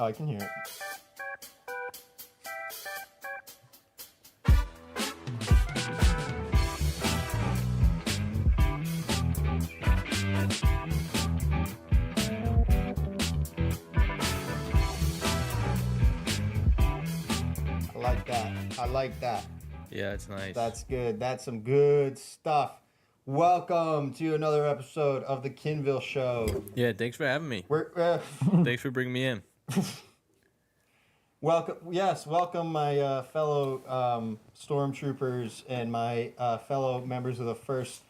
Oh, I can hear it. I like that. Yeah, it's nice. That's good. That's some good stuff. Welcome to another episode of the Kinville Show. Yeah, thanks for having me. Thanks for bringing me in. Welcome my fellow stormtroopers and my fellow members of the first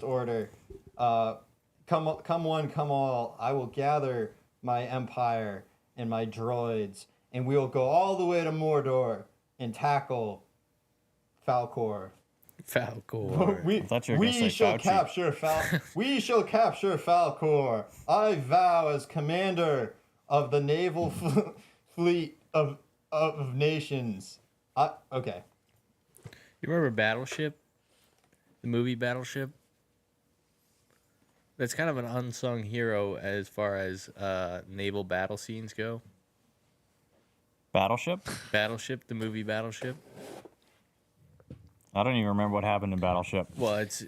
order. Come one, come all. I will gather my empire and my droids, and we will go all the way to Mordor and tackle Falkor. We shall capture Falkor. I vow as commander of the naval fleet of nations. Okay. You remember Battleship? The movie Battleship? That's kind of an unsung hero as far as naval battle scenes go. Battleship? Battleship, the movie Battleship. I don't even remember what happened in Battleship. Well, it's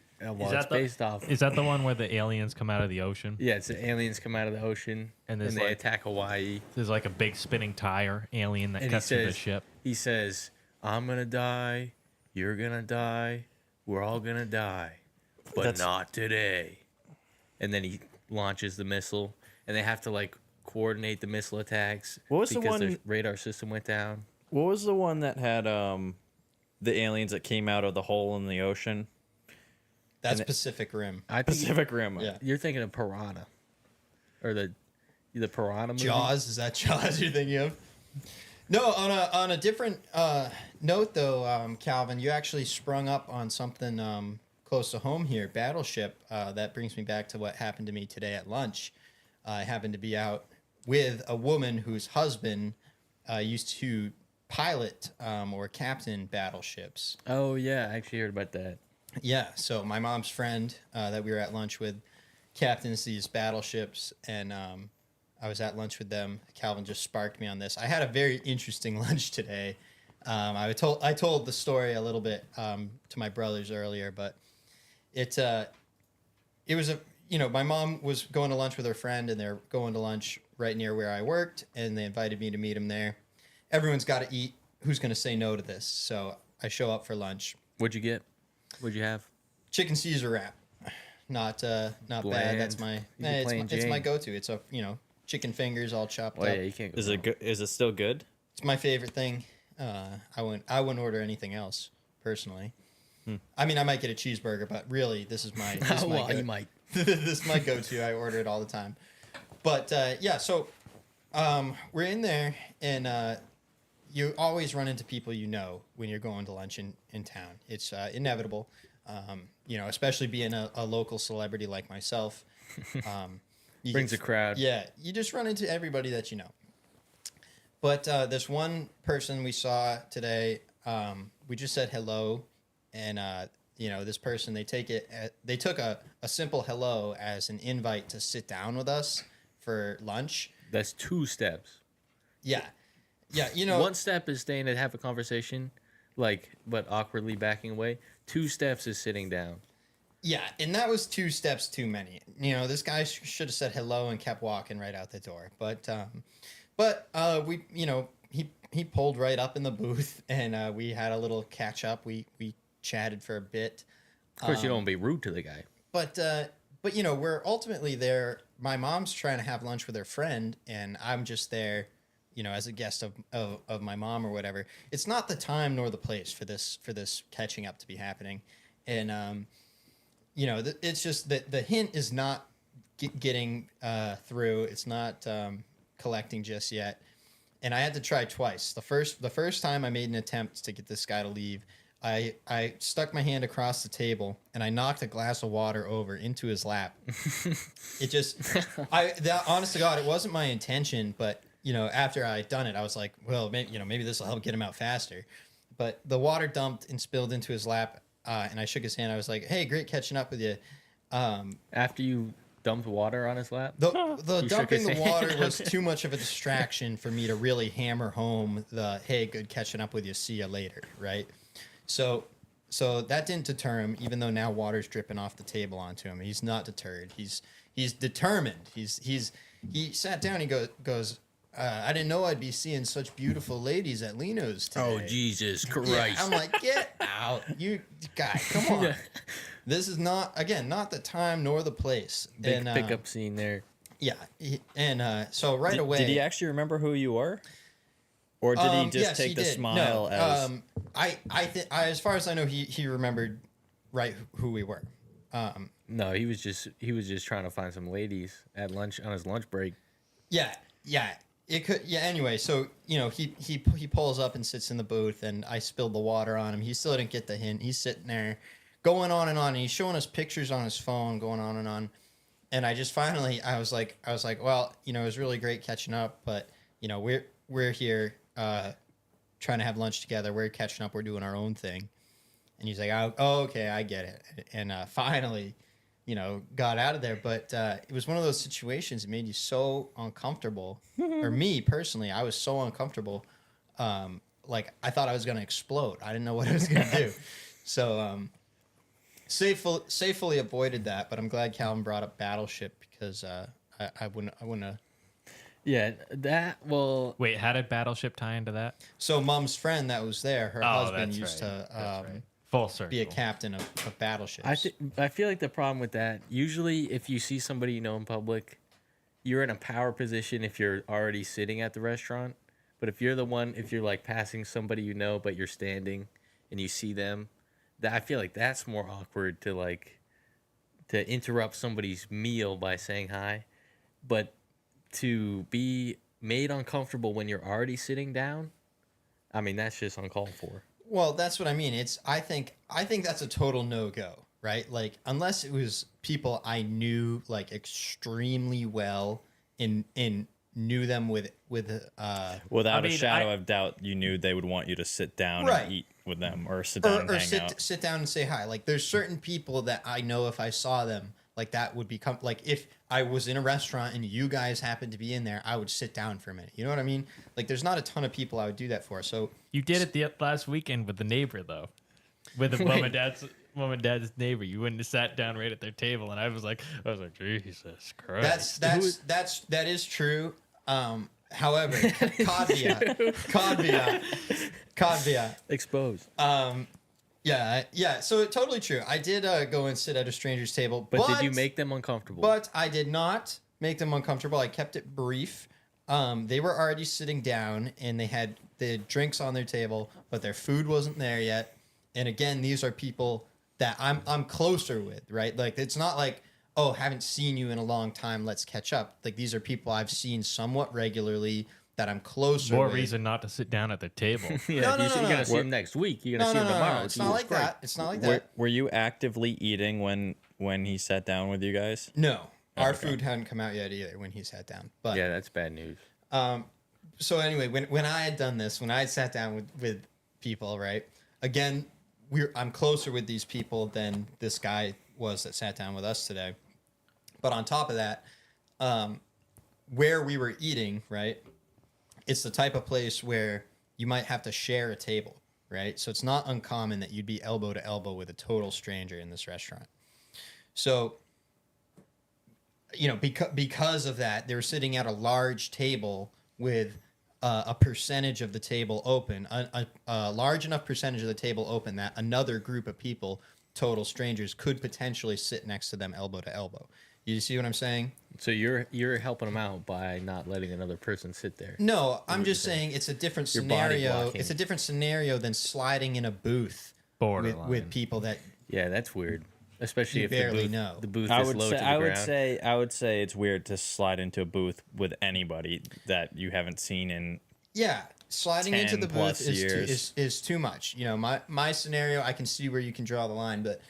based off. Is that the one where the aliens come out of the ocean? Yeah, it's the aliens come out of the ocean and they attack Hawaii. There's like a big spinning tire alien that cuts through the ship. He says, "I'm gonna die. You're gonna die. We're all gonna die, but not today." And then he launches the missile, and they have to like coordinate the missile attacks. What was because the one? Their radar system went down. What was the one that had the aliens that came out of the hole in the ocean? That's Pacific Rim. Pacific Rim. Yeah. You're thinking of Piranha, or the Piranha movie. Jaws, is that Jaws you're thinking of? No, on a different note though, Calvin, you actually sprung up on something close to home here. Battleship. That brings me back to what happened to me today at lunch. I happened to be out with a woman whose husband used to pilot or captain battleships. Oh yeah, I actually heard about that. Yeah, so my mom's friend that we were at lunch with captains these battleships, and I was at lunch with them. Calvin just sparked me on this. I had a very interesting lunch today. I told the story a little bit to my brothers earlier, but it was my mom was going to lunch with her friend, and they're going to lunch right near where I worked, and they invited me to meet him there. Everyone's got to eat. Who's going to say no to this? So I show up for lunch. What'd you get? What'd you have? Chicken Caesar wrap. Not bad. That's it's my go-to. It's a chicken fingers all chopped up. Yeah, you can't go Is it good? Is it still good? It's my favorite thing. I wouldn't order anything else personally. I mean, I might get a cheeseburger, but really, this is my. You might. This is my go-to. I order it all the time. But yeah, so we're in there, and you always run into people when you're going to lunch in town. It's inevitable, especially being a local celebrity like myself. Brings a crowd. Yeah, you just run into everybody that you know. But this one person we saw today, we just said hello, and this person, they took a simple hello as an invite to sit down with us for lunch. That's 2 steps. Yeah. One step is staying to have a conversation, but awkwardly backing away. 2 steps is sitting down. Yeah, and that was 2 steps too many. This guy should have said hello and kept walking right out the door. But we, he pulled right up in the booth, and we had a little catch up. We chatted for a bit. Of course, you don't want to be rude to the guy. But we're ultimately there. My mom's trying to have lunch with her friend, and I'm just there, as a guest of my mom or whatever. It's not the time nor the place for this catching up to be happening, and it's just that the hint is not getting through. It's not collecting just yet, and I had to try twice. The first time I made an attempt to get this guy to leave. I stuck my hand across the table and I knocked a glass of water over into his lap. Honest to God, it wasn't my intention, but after I had done it, I was like, well, maybe this will help get him out faster. But the water dumped and spilled into his lap, and I shook his hand. I was like, hey, great catching up with you. After you dumped water on his lap. The He shook dumping his the hand. water was too much of a distraction for me to really hammer home the hey, good catching up with you, see you later, right? So that didn't deter him, even though now water's dripping off the table onto him. He's not deterred. He's determined. He sat down. He goes. I didn't know I'd be seeing such beautiful ladies at Lino's today. Oh Jesus Christ! Yeah, I'm like, get out, you guy! Come on. This is not the time nor the place. Big pickup scene there. Yeah, so right away. Did he actually remember who you were, or did he just yes, take he the did. smile No, as? as far as I know, he remembered right who we were. No, he was just trying to find some ladies at lunch on his lunch break. Yeah. It could. Yeah. Anyway, so he pulls up and sits in the booth, and I spilled the water on him. He still didn't get the hint. He's sitting there, going on and on, and he's showing us pictures on his phone, going on and on. And I just finally, I was like, well, it was really great catching up, but we're here trying to have lunch together. We're catching up. We're doing our own thing. And he's like, oh, okay, I get it. And finally, got out of there. But it was one of those situations that made you so uncomfortable. Or me personally, I was so uncomfortable. Like I thought I was going to explode. I didn't know what I was going to do. So safely avoided that. But I'm glad Calvin brought up Battleship because I wouldn't have. Yeah, Wait, how did Battleship tie into that? So Mom's friend that was there, her husband used That's to right. Full circle. be a captain of battleships. I feel like the problem with that, usually if you see somebody you know in public, you're in a power position if you're already sitting at the restaurant. But if you're like passing somebody you know, but you're standing and you see them, I feel like that's more awkward to interrupt somebody's meal by saying hi. But to be made uncomfortable when you're already sitting down, I mean, that's just uncalled for. Well, that's what I mean. I think that's a total no-go, right? Like unless it was people I knew like extremely well and knew them with Without a shadow of doubt, you knew they would want you to sit down Right. and eat with them, or sit down and hang out. sit down and say hi. Like there's certain people that I know if I saw them, like that would become like if I was in a restaurant and you guys happened to be in there, I would sit down for a minute. You know what I mean? Like there's not a ton of people I would do that for. So You did it the last weekend with the neighbor, though. With the mom and dad's neighbor. You wouldn't have sat down right at their table, and I was like, Jesus Christ. that is true. However, caveat. Exposed. Yeah. So totally true. I did go and sit at a stranger's table, But did you make them uncomfortable? But I did not make them uncomfortable. I kept it brief. They were already sitting down and they had the drinks on their table, but their food wasn't there yet. And again, these are people that I'm closer with, right? Like it's not like, oh, haven't seen you in a long time, let's catch up. Like these are people I've seen somewhat regularly that I'm closer More with. reason not to sit down at their table. Yeah, No, you're no. gonna see them next week. You're gonna see them tomorrow. It's not like that. It's not like that. Were you actively eating when he sat down with you guys? No. Our food hadn't come out yet either when he sat down. But Yeah, that's bad news. so anyway, when I had done this, when I had sat down with people, right? Again, I'm closer with these people than this guy was that sat down with us today. But on top of that, where we were eating, right? It's the type of place where you might have to share a table, right? So it's not uncommon that you'd be elbow to elbow with a total stranger in this restaurant. So, because of that, they were sitting at a large table with a percentage of the table open, a large enough percentage of the table open that another group of people, total strangers, could potentially sit next to them elbow to elbow. You see what I'm saying? So you're helping them out by not letting another person sit there. No, I'm just saying it's a different Your body scenario. blocking. It's a different scenario than sliding in a booth Borderline. with people that Yeah, that's weird. Especially You if barely know. the booth I is would low say to the I would ground. say I would say it's weird to slide into a booth with anybody that you haven't seen in. sliding into 10 the booth plus is years. is too much. My scenario, I can see where you can draw the line, but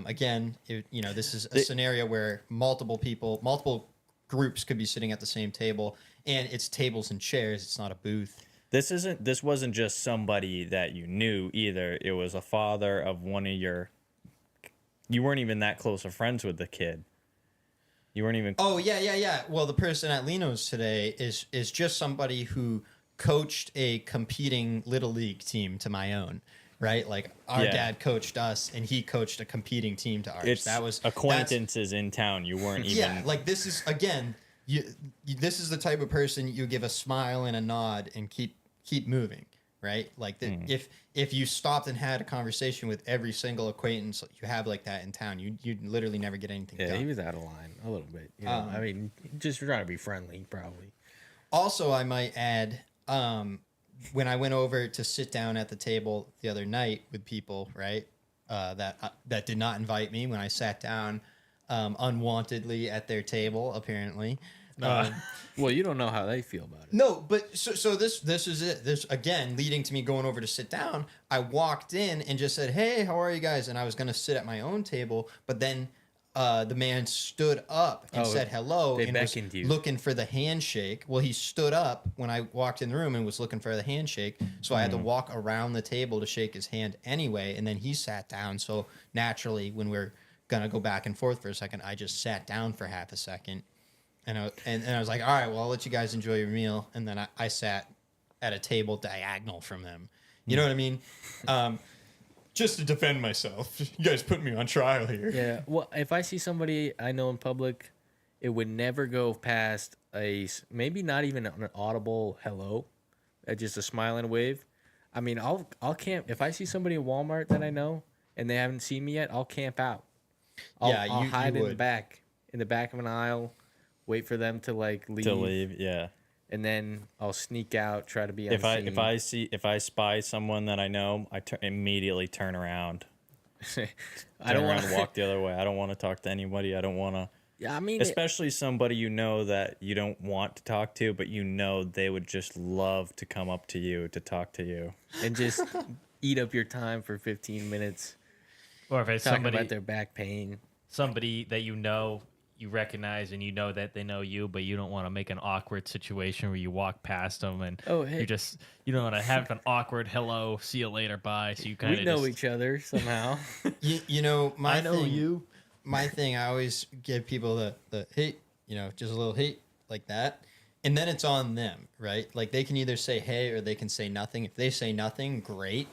again, this is a scenario where multiple groups could be sitting at the same table, and it's tables and chairs. It's not a booth. This wasn't just somebody that you knew either. It was a father of one of your. You weren't even that close of friends with the kid. You weren't even. Oh yeah. Well, the person at Lino's today is just somebody who coached a competing little league team to my own, right? Like our Yeah. dad coached us, and he coached a competing team to ours. It's That's acquaintances in town. You weren't even. yeah. Like this is again, this is the type of person you give a smile and a nod and keep moving, right? Like if you stopped and had a conversation with every single acquaintance you have like that in town, you'd literally never get anything Yeah, done. he was out of line a little bit. You know? I mean, just trying to be friendly, probably. Also, I might add, when I went over to sit down at the table the other night with people, right, that did not invite me when I sat down unwantedly at their table, apparently. Well, you don't know how they feel about it. No, but so this is it. This again leading to me going over to sit down. I walked in and just said, "Hey, how are you guys?" And I was going to sit at my own table, but then the man stood up and said hello they and was beckoned you. looking for the handshake. Well, he stood up when I walked in the room and was looking for the handshake. So I had to walk around the table to shake his hand anyway. And then he sat down. So naturally, when we're going to go back and forth for a second, I just sat down for half a second. And I was like, all right, well, I'll let you guys enjoy your meal. And then I sat at a table diagonal from them. You know what I mean? Just to defend myself. You guys put me on trial here. Yeah. Well, if I see somebody I know in public, it would never go past maybe not even an audible hello, just a smile and a wave. I mean, I'll camp if I see somebody in Walmart that I know and they haven't seen me yet. I'll camp out. I'll hide in the back of an aisle, wait for them to like leave. To leave, yeah. And then I'll sneak out, try to be If unseen. if I spy someone that I know, I immediately turn around. I don't want to walk the other way. I don't want to talk to anybody. I don't want to. Yeah, I mean, especially somebody you know that you don't want to talk to, but you know they would just love to come up to you to talk to you and just eat up your time for 15 minutes. Or if it's Talking somebody about their back pain. somebody that you recognize and you know that they know you, but you don't want to make an awkward situation where you walk past them and hey. you don't want to have an awkward hello, see you later, bye. So you kind of We know each other somehow. You know, I know you. My thing, I always give people the hey, just a little hey like that. And then it's on them, right? Like they can either say hey or they can say nothing. If they say nothing, great.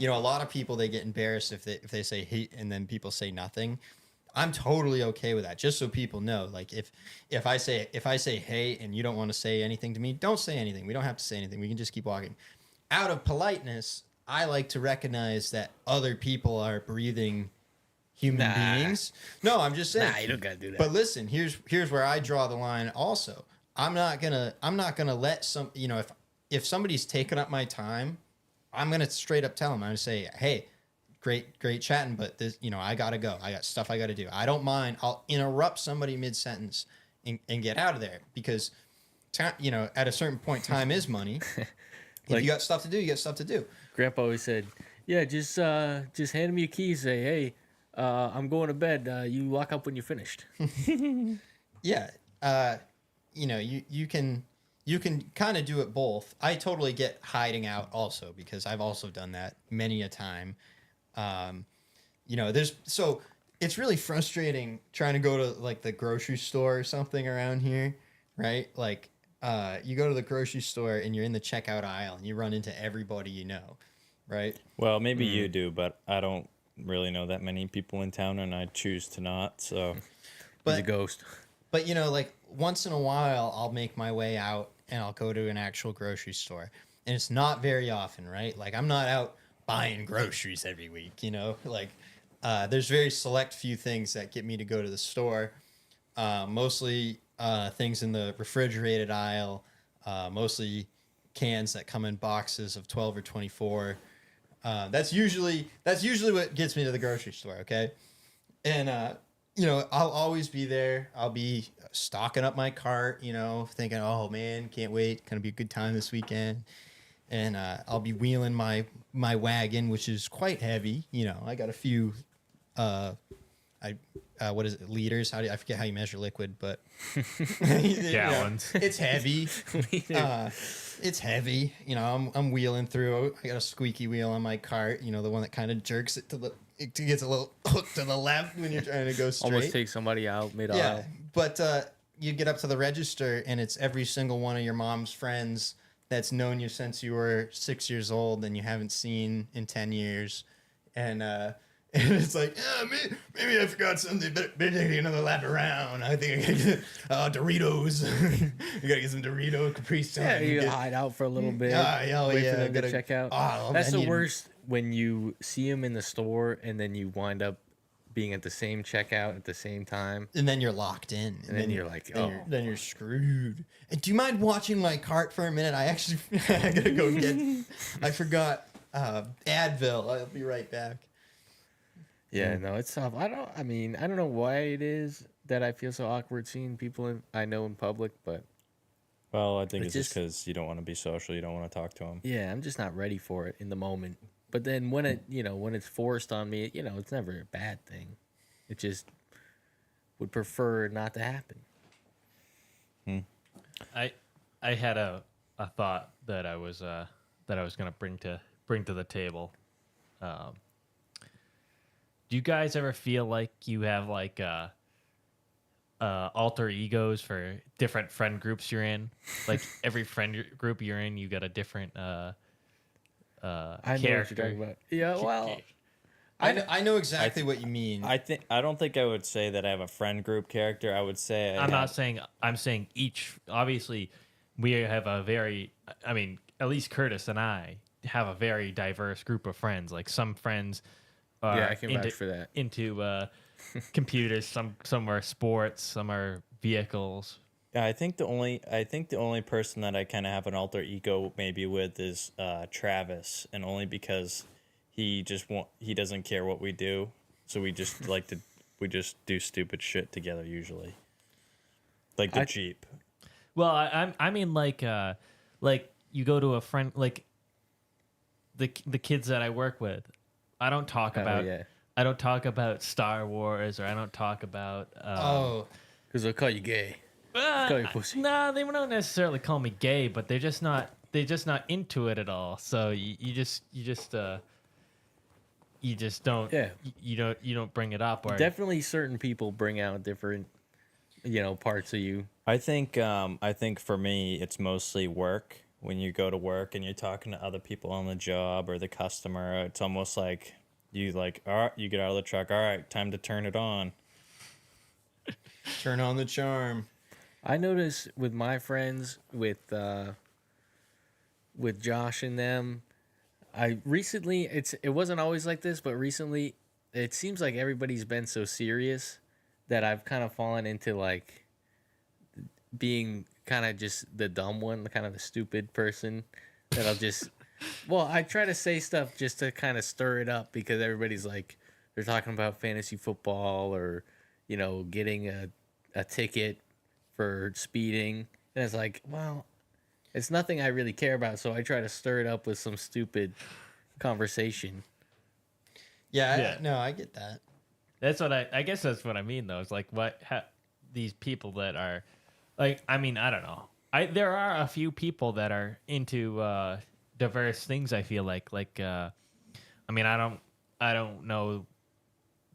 A lot of people, they get embarrassed if they say hey and then people say nothing. I'm totally okay with that. Just so people know, like if I say hey and you don't want to say anything to me, don't say anything. We don't have to say anything. We can just keep walking. Out of politeness, I like to recognize that other people are breathing human beings. No, I'm just saying. Nah, you don't gotta do that. But listen, here's where I draw the line. Also, I'm not gonna let if somebody's taking up my time, I'm gonna straight up tell them. I'm gonna say, hey. Great chatting, but this, I gotta go. I got stuff I gotta do. I don't mind. I'll interrupt somebody mid-sentence and get out of there because, at a certain point, time is money. If you got stuff to do, you got stuff to do. Grandpa always said, "Yeah, just hand me your keys. Say, hey, I'm going to bed. You lock up when you're finished." Yeah, you can kind of do it both. I totally get hiding out also because I've also done that many a time. It's really frustrating trying to go to like the grocery store or something around here, right? Like, you go to the grocery store and you're in the checkout aisle and you run into everybody you know, right? Well, maybe you do, but I don't really know that many people in town, and I choose to not. So, He's a ghost. But like once in a while, I'll make my way out and I'll go to an actual grocery store, and it's not very often, right? Like I'm not out buying groceries every week, there's very select few things that get me to go to the store. Mostly things in the refrigerated aisle, mostly cans that come in boxes of 12 or 24. That's usually what gets me to the grocery store. Okay. And, I'll always be there. I'll be stocking up my cart, thinking, oh man, can't wait. Gonna be a good time this weekend. And I'll be wheeling my wagon, which is quite heavy. I got a few, what is it, liters? I forget how you measure liquid, but Gallons. It's heavy. It's heavy. I'm wheeling through. I got a squeaky wheel on my cart. The one that kind of jerks it it gets a little hook to the left when you're trying to go straight. Almost take somebody out mid-aisle. Yeah, But you get up to the register, and it's every single one of your mom's friends that's known you since you were 6 years old and you haven't seen in 10 years. And and it's like, maybe I forgot something. Better take another lap around. I think I gotta get Doritos. You gotta get some Doritos, Capri Sun. Yeah, you hide out for a little bit. Wait for them to check out. That's the worst when you see them in the store and then you wind up being at the same checkout at the same time. And then you're locked in. And then you're like, then you're screwed. And do you mind watching my cart for a minute? I gotta go get. I forgot Advil. I'll be right back. Yeah, no, it's tough. I don't know why it is that I feel so awkward seeing people I know in public, but Well, I think it's just because you don't want to be social. You don't want to talk to them. yeah, I'm just not ready for it in the moment. But then when when it's forced on me, it's never a bad thing. It just would prefer not to happen. I had a thought that I was gonna bring to the table. Do you guys ever feel like you have like alter egos for different friend groups you're in? Like every friend group you're in, you got a different I know what character. you're talking about. Yeah, well, I know exactly what you mean. I don't think I would say that I have a friend group character. I would say I'm saying each. Obviously, we have a very. I mean, at least Curtis and I have a very diverse group of friends. Like some friends are yeah, I can vouch for that. into computers. Some are sports. Some are vehicles. Yeah, I think the only person that I kind of have an alter ego maybe with is Travis, and only because he doesn't care what we do, so we just do stupid shit together usually, like the Jeep. Well, I mean like you go to a friend like the kids that I work with. I don't talk about Star Wars, or I don't talk about because they'll call you gay. Call you pussy. Nah, they don't necessarily call me gay, but they're just not into it at all. So you just don't you don't bring it up. Or Definitely certain people bring out different parts of you. I think for me it's mostly work. When you go to work and you're talking to other people on the job or the customer, it's almost like you all right, you get out of the truck. All right, time to turn it on. Turn on the charm. I notice with my friends, with Josh and them, it wasn't always like this, but recently it seems like everybody's been so serious that I've kind of fallen into like being kind of just the dumb one, kind of the stupid person that I'll just I try to say stuff just to kind of stir it up because everybody's like they're talking about fantasy football or getting a ticket for speeding, and it's like, well, it's nothing I really care about, so I try to stir it up with some stupid conversation. Yeah. No, I get that. That's what I guess that's what I mean though. It's like these people that are like, I mean, I don't know. There are a few people that are into diverse things. I feel like I mean, I don't know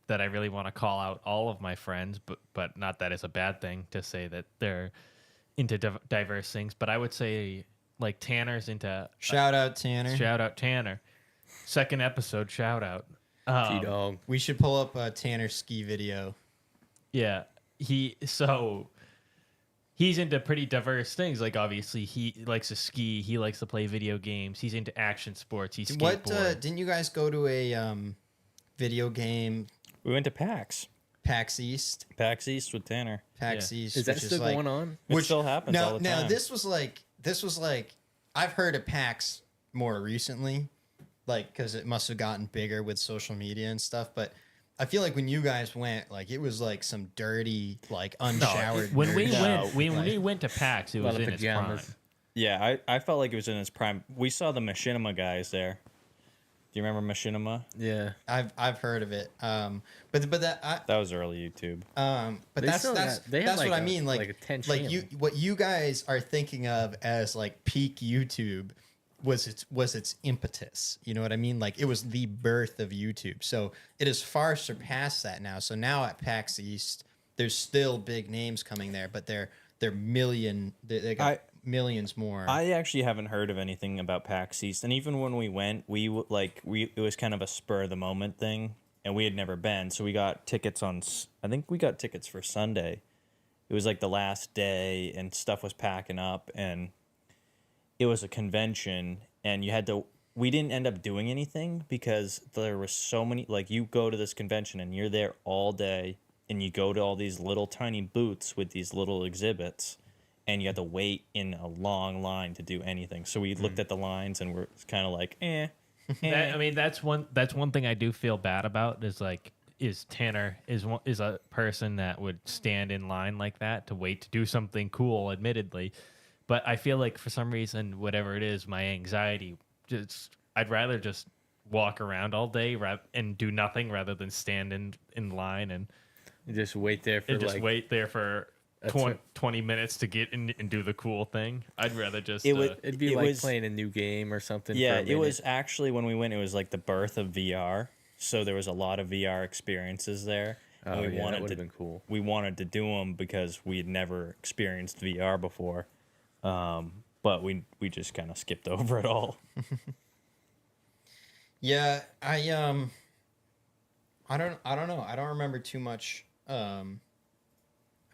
that I really want to call out all of my friends, but not that it's a bad thing to say that they're into diverse things. But I would say like Tanner's into Shout out Tanner. Shout out Tanner. Second episode shout out. G-Dog. We should pull up a Tanner ski video. Yeah, he's into pretty diverse things. Like obviously he likes to ski. He likes to play video games. He's into action sports. He's skateboard. Didn't you guys go to a video game? We went to PAX. PAX East. PAX East with Tanner. PAX East. Is that still going on? It still happens all the time. Now this was like I've heard of PAX more recently, like because it must have gotten bigger with social media and stuff. But I feel like when you guys went, like it was like some dirty, like unshowered. When we went to PAX, it was in its prime. Yeah, I felt like it was in its prime. We saw the Machinima guys there. Do you remember Machinima? Yeah, I've heard of it. But that was early YouTube. But that's what I mean. Like what you guys are thinking of as like peak YouTube was its impetus. You know what I mean? Like it was the birth of YouTube. So it has far surpassed that now. So now at PAX East, there's still big names coming there, but they're they got millions more. I actually haven't heard of anything about PAX East, and even when we went, it was kind of a spur of the moment thing, and we had never been, so we got tickets I think we got tickets for Sunday. It was like the last day, and stuff was packing up, and it was a convention, and we didn't end up doing anything because there were so many, like, you go to this convention and you're there all day, and you go to all these little tiny booths with these little exhibits, and you have to wait in a long line to do anything. So we looked at the lines and we're kind of like, That's one thing I do feel bad about is Tanner is a person that would stand in line like that to wait to do something cool, admittedly. But I feel like for some reason, whatever it is, my anxiety, I'd rather just walk around all day and do nothing rather than stand in line and just wait there for 20 minutes to get in and do the cool thing. I'd rather just... It'd be like playing a new game or something. Yeah, it was actually, when we went, it was like the birth of VR. So there was a lot of VR experiences there. And that would have been cool. We wanted to do them because we had never experienced VR before. But we just kind of skipped over it all. Yeah, I don't know. I don't remember too much of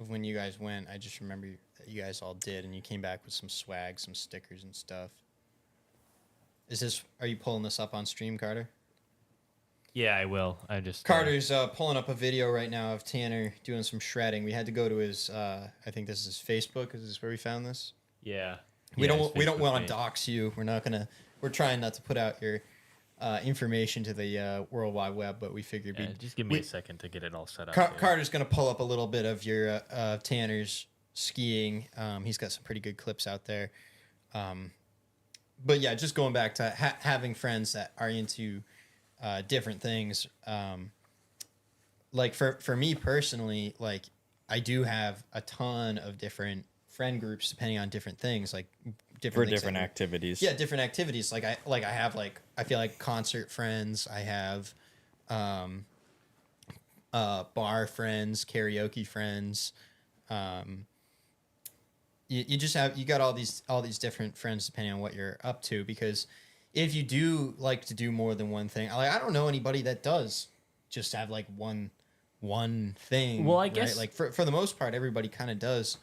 when you guys went. I just remember that you guys all did, and you came back with some swag, some stickers and stuff. Are you pulling this up on stream, Carter? Yeah, I will. Carter's pulling up a video right now of Tanner doing some shredding. We had to go to his I think this is his Facebook. Is this where we found this? Yeah. We don't want to dox you. We're trying not to put out your information to the World Wide Web, but we figured just give me a second to get it all set up. Carter's going to pull up a little bit of your Tanner's skiing. He's got some pretty good clips out there. But yeah, just going back to having friends that are into different things. Like for me personally, like I do have a ton of different friend groups depending on different things, like different activities. Yeah, different activities. I feel like concert friends. I have bar friends, karaoke friends. You got all these different friends depending on what you're up to, because if you do like to do more than one thing, I don't know anybody that does just have like one thing. Well, I guess like for the most part, everybody kind of does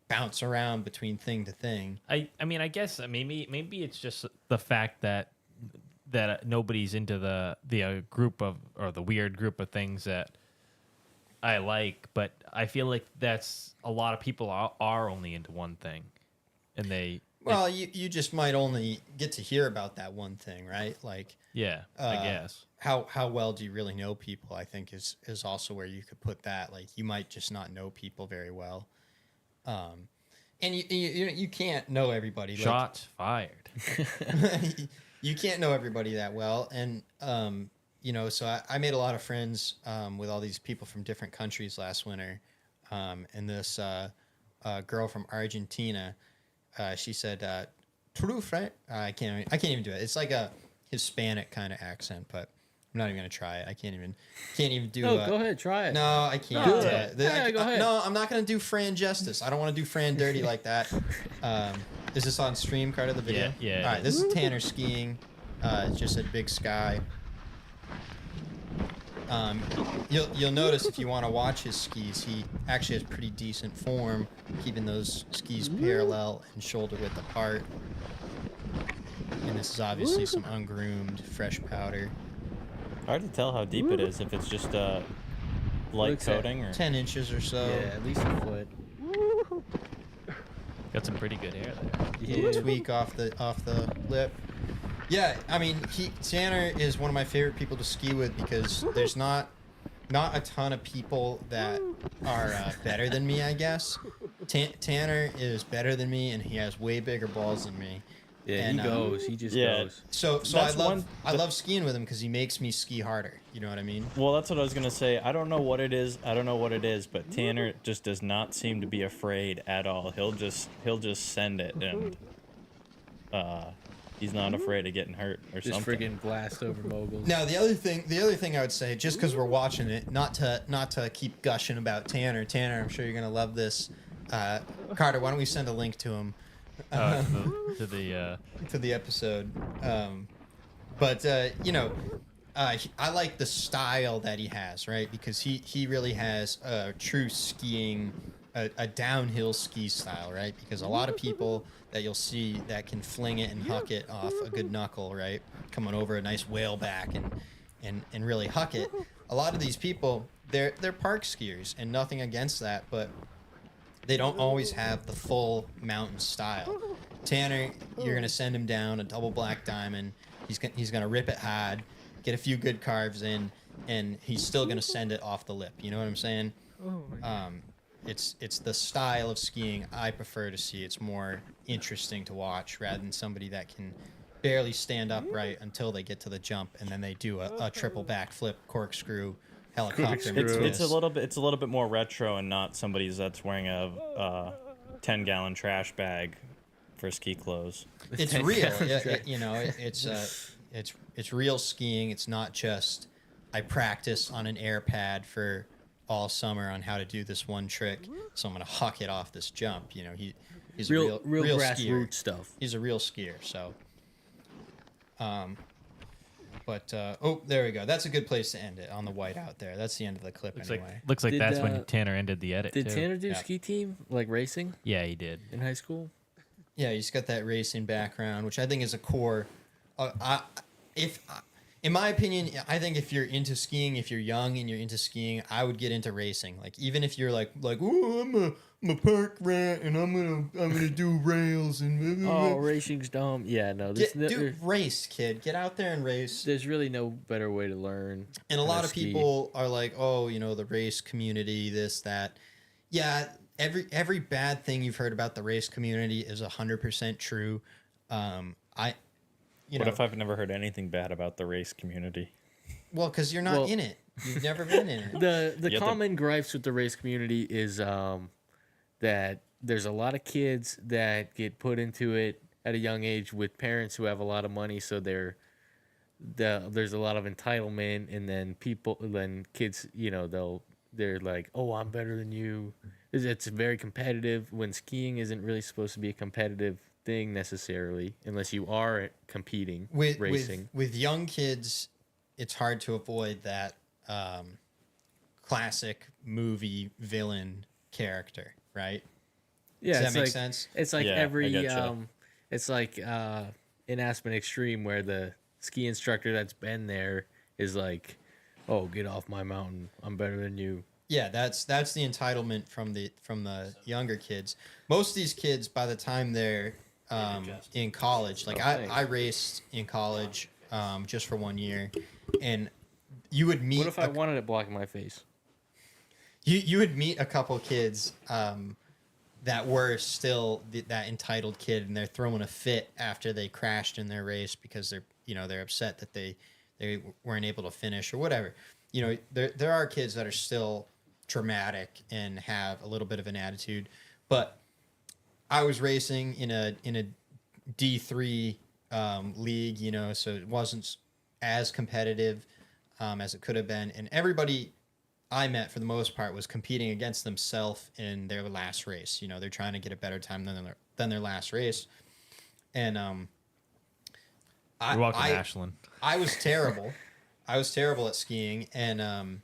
bounce around between thing to thing. I guess maybe it's just the fact that nobody's into the group of, or the weird group of things that I like, but I feel like that's a lot of people are only into one thing, and you just might only get to hear about that one thing, right? Like, yeah, I guess. How well do you really know people, I think is also where you could put that. Like, you might just not know people very well. And you can't know everybody. Shots fired. You can't know everybody that well. And, so I made a lot of friends with all these people from different countries last winter. And this girl from Argentina, she said, "True friend." I can't even do it. It's like a Hispanic kind of accent, but I'm not even gonna try it. I can't even do. No, go ahead, try it. No, I can't. Do it. Go ahead. No, I'm not gonna do Fran justice. I don't want to do Fran dirty like that. Is this on stream, Carter, the video? Yeah. All right, this is Tanner skiing. It just said Big Sky. You'll notice if you want to watch his skis, he actually has pretty decent form, keeping those skis parallel and shoulder width apart. And this is obviously some ungroomed, fresh powder. Hard to tell how deep it is, if it's just light coating or 10 inches or so. Yeah, at least a foot. Got some pretty good hair there. Yeah. Tweak off the lip. Yeah, I mean, Tanner is one of my favorite people to ski with, because there's not a ton of people that are better than me, I guess. Tanner is better than me, and he has way bigger balls than me. Yeah, and, he goes. He just goes. So I love skiing with him because he makes me ski harder. You know what I mean? Well, that's what I was gonna say. I don't know what it is, but Tanner just does not seem to be afraid at all. He'll just send it, and He's not afraid of getting hurt or Just something. friggin' blast over moguls. Now the other thing I would say, just because we're watching it, not to keep gushing about Tanner. Tanner, I'm sure you're gonna love this. Carter, why don't we send a link to him To the to the episode? I like the style that he has, right? Because he really has a true skiing, a downhill ski style, right? Because a lot of people that you'll see that can fling it and huck it off a good knuckle, right? Coming over a nice whale back and really huck it. A lot of these people, they're park skiers, and nothing against that, but they don't always have the full mountain style. Tanner, you're gonna send him down a double black diamond. He's gonna rip it hard, get a few good carves in, and he's still gonna send it off the lip. You know what I'm saying? It's the style of skiing I prefer to see. It's more interesting to watch rather than somebody that can barely stand upright until they get to the jump, and then they do a triple backflip, corkscrew, helicopter. It's a little bit more retro and not somebody's that's wearing a 10-gallon trash bag for ski clothes. It's real. It's real skiing. It's not just I practice on an air pad for all summer on how to do this one trick, so I'm gonna huck it off this jump. You know, he's Real a real skier. grassroots stuff. He's a real skier. So, there we go. That's a good place to end it on the white out there. That's the end of the clip anyway. looks like Did, that's when Tanner ended the edit. Did too. Tanner do Yeah. ski team, like racing Yeah, he did. in high school? Yeah, he's got that racing background, which I think is a core. In my opinion, I think if you're into skiing, if you're young and you're into skiing, I would get into racing. Like even if you're like, ooh, I'm a park rat and I'm gonna do rails and Oh, racing's dumb. Yeah, no. race, kid. Get out there and race. There's really no better way to learn. And a how lot to of ski. people are like, oh, the race community, this, that. Yeah, every bad thing you've heard about the race community is 100% true. What if I've never heard anything bad about the race community? Well, because you're not in it. You've never been in it. The common gripes with the race community is that there's a lot of kids that get put into it at a young age with parents who have a lot of money, so there's a lot of entitlement, and then kids, they're like, oh, I'm better than you. It's very competitive when skiing isn't really supposed to be a competitive thing necessarily, unless you are competing racing. With young kids, it's hard to avoid that classic movie villain character, right? Yeah, Does that make sense? It's like Yeah, I getcha. it's like in Aspen Extreme where the ski instructor that's been there is like, oh, get off my mountain, I'm better than you. Yeah, that's the entitlement from the younger kids. Most of these kids, by the time they're in college, like I raced in college just for 1 year, and you would meet. What if I wanted it blocking my face? You would meet a couple kids that were still that entitled kid, and they're throwing a fit after they crashed in their race because they're upset that they weren't able to finish or whatever. There are kids that are still dramatic and have a little bit of an attitude, but I was racing in a D3 league, so it wasn't as competitive as it could have been, and everybody I met for the most part was competing against themselves in their last race. They're trying to get a better time than their last race, and You're welcome, Ashland. I was terrible. I was terrible at skiing, and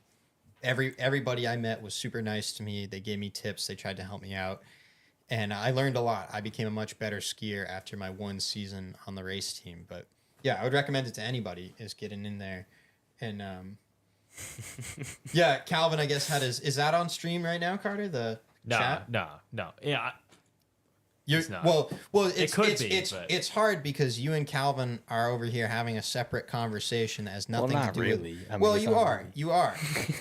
everybody I met was super nice to me. They gave me tips. They tried to help me out, and I learned a lot. I became a much better skier after my one season on the race team. But yeah, I would recommend it to anybody is getting in there, and yeah, Calvin, I guess is that on stream right now, Carter? The chat? No. Yeah, You're, It's not. well, It could be, but- it's hard because you and Calvin are over here having a separate conversation that has nothing not to do really. with. I mean, Well, it's you not are, really. you are.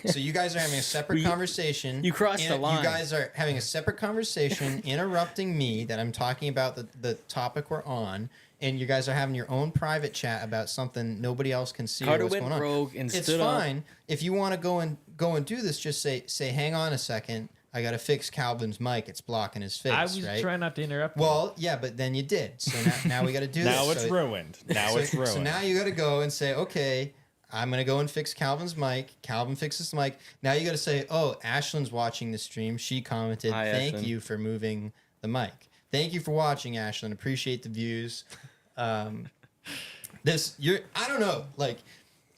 So you guys are having a separate conversation. you crossed the line. You guys are having a separate conversation, interrupting me that I'm talking about the topic we're on, and you guys are having your own private chat about something nobody else can see. Carter what's went going on. rogue and It's stood up. fine if you want to go and do this. Just say, hang on a second. I got to fix Calvin's mic. It's blocking his face, I was right? trying not to interrupt. you. Well, yeah, but then you did. So now we got to do this. Now it's So ruined. Now it's ruined. So now you got to go and say, okay, I'm going to go and fix Calvin's mic. Calvin fixes the mic. Now you got to say, oh, Ashlyn's watching the stream. She commented, Hi, thank Ashlyn. you for moving the mic. Thank you for watching, Ashlyn. Appreciate the views. I don't know. Like,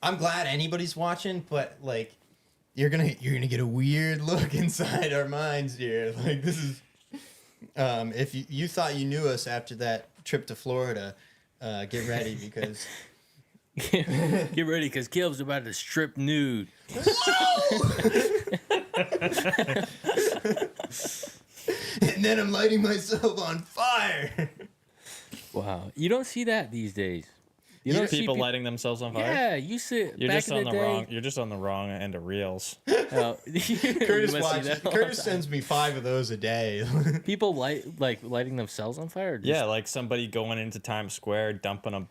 I'm glad anybody's watching, but like, you're gonna get a weird look inside our minds here. Like, this is, if you thought you knew us after that trip to Florida, get ready because. Get ready, because Caleb's about to strip nude. And then I'm lighting myself on fire. Wow, you don't see that these days. You don't see people lighting themselves on fire. Yeah, you see. You're back just in on the the day, wrong. You're just on the wrong end of reels. Oh, Curtis you must see watches. that all Curtis the time. sends me 5 of those a day. People lighting themselves on fire. Or just, Yeah, like somebody going into Times Square, dumping a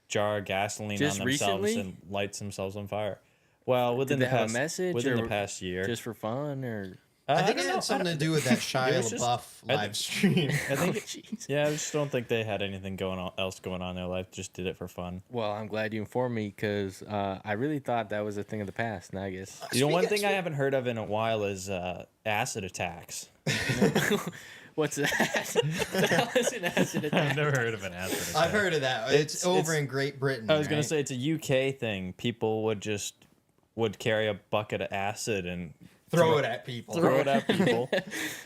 jar of gasoline Just on themselves recently? and lights themselves on fire. Well, within Did the they have a past message within or the past year, just for fun, or I think don't it know. had something to do with that Shia was just- LaBeouf I live stream. I think. Oh, jeez. Yeah, I just don't think they had anything else going on in their life. Just did it for fun. Well, I'm glad you informed me, because I really thought that was a thing of the past. And I guess You know, one Speaking- thing I haven't heard of in a while is acid attacks. what's that? That was an acid attack. I've never heard of an acid attack. I've heard of that. It's over it's- in Great Britain. I was gonna right? say it's a UK thing. People would carry a bucket of acid and throw it at people. throw it at people.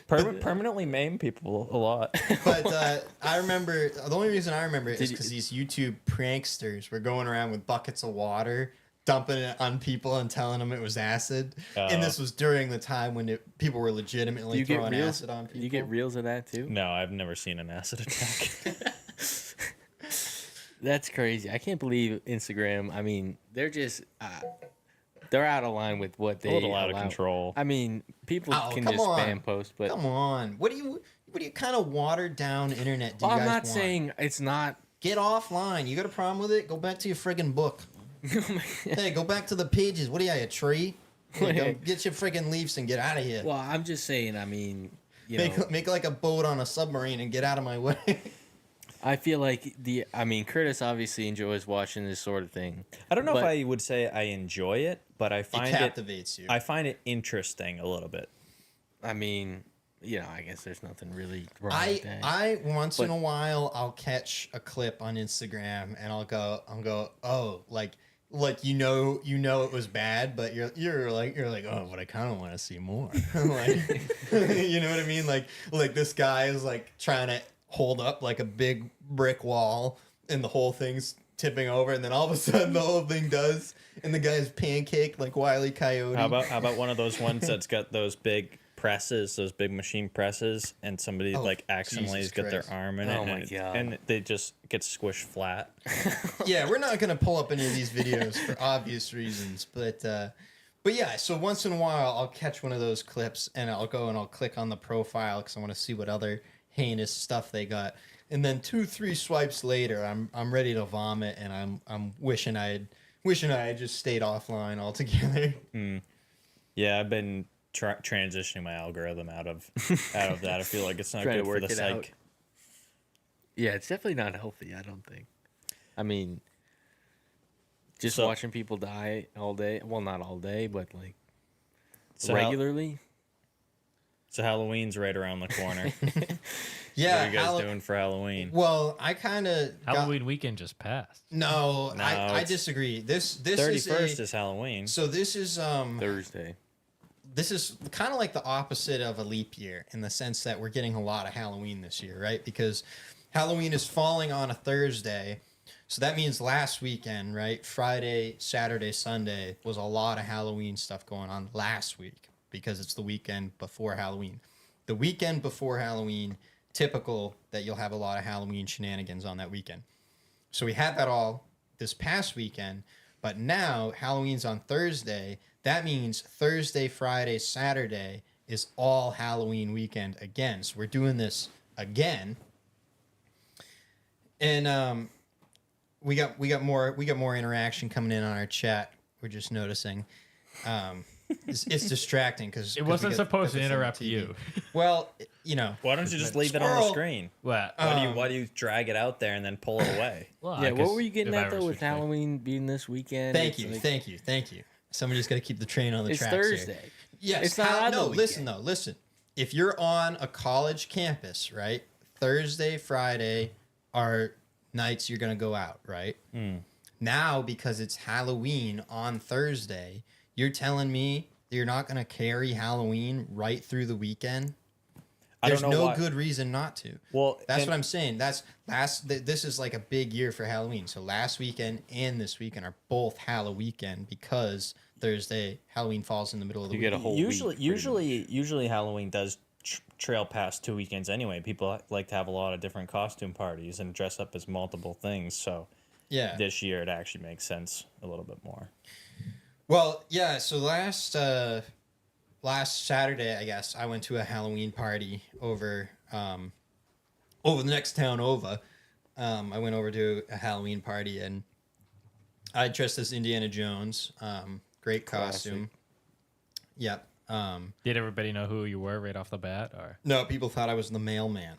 Permanently maim people a lot. But I remember the only reason I remember it is Did you- because these YouTube pranksters were going around with buckets of water, dumping it on people and telling them it was acid. And this was during the time when people were legitimately You get throwing reels. acid on people. You get reels of that too. No, I've never seen an acid attack. That's crazy. I can't believe Instagram. I mean, they're just they're out of line with what they A little out of allow. control. I mean, people Oh, can come just on. spam post, but Come on, what do you kind of watered down internet do well, you I'm guys not want? saying it's not. Get offline. You got a problem with it? Go back to your friggin' book. Hey, go back to the pages. What are you, a tree? Hey, go get your friggin' leaves and get out of here. Well, I'm just saying. I mean, you know, Make like a boat on a submarine and get out of my way. I feel like Curtis obviously enjoys watching this sort of thing. I don't know if But- I would say I enjoy it, but I It find it. captivates you. I find it interesting a little bit. I mean, you know, I guess there's nothing really wrong with that. I once in But- a while I'll catch a clip on Instagram and I'll go oh like you know it was bad, but you're like oh, but I kind of want to see more. Like, you know what I mean? Like this guy is like trying to hold up like a big brick wall and the whole thing's tipping over, and then all of a sudden the whole thing does, and the guy's pancaked like Wile E. Coyote. How about one of those ones that's got those big presses, those big machine presses, and somebody like accidentally has Jesus got their Christ. arm in it, Oh my and, God. and they just get squished flat. Yeah, we're not gonna pull up any of these videos for obvious reasons, but yeah. So once in a while, I'll catch one of those clips and I'll go and I'll click on the profile because I want to see what other heinous stuff they got. And then 2-3 swipes later, I'm ready to vomit, and I'm wishing I had just stayed offline altogether. Yeah, I've been transitioning my algorithm out of that. I feel like it's not Trying to good for work the it out. psych. Yeah, it's definitely not healthy, I don't think. I mean, just So- watching people die all day. Well, not all day, but like So regularly. So Halloween's right around the corner. Yeah, What are you guys doing for Halloween? Well, I kind of Halloween weekend just passed. No, No, I it's disagree. This 31st is is Halloween. so this is Thursday. this is kind of like the opposite of a leap year in the sense that we're getting a lot of Halloween this year, right? Because Halloween is falling on a Thursday. So that means last weekend, right? Friday, Saturday, Sunday was a lot of Halloween stuff going on last week because it's the weekend before Halloween. The weekend before Halloween, typical that you'll have a lot of Halloween shenanigans on that weekend. So we had that all this past weekend, but now Halloween's on Thursday. That means Thursday, Friday, Saturday is all Halloween weekend again. So we're doing this again. And we got more interaction coming in on our chat. We're just noticing. it's distracting because It wasn't supposed to interrupt you. Well, Why don't you just leave it on the Squirrel. screen? What? Why do you drag it out there and then pull it away? Well, Yeah, I what guess were you getting if I at though were with switching- Halloween being this weekend? thank It's you, like- thank you. Somebody's got to keep the train on the It's tracks here. Thursday. Yes. It's not on the no, weekend. listen though. Listen. If you're on a college campus, right? Thursday, Friday are nights you're gonna go out, right? Now, because it's Halloween on Thursday, you're telling me that you're not gonna carry Halloween right through the weekend? I don't There's know no why. good reason not to. Well, That's and- what I'm saying. This is like a big year for Halloween. So last weekend and this weekend are both Halloween weekend because Thursday Halloween falls in the middle of the You week. get a whole Usually, week, pretty usually Halloween does trail past 2 weekends anyway. People like to have a lot of different costume parties and dress up as multiple things. So Yeah. this year it actually makes sense a little bit more. Well, yeah. So last Saturday, I guess I went to a Halloween party over the next town over. I went over to a Halloween party and I dressed as Indiana Jones. Great costume. Yep. Did everybody know who you were right off the bat, or? No, people thought I was the mailman.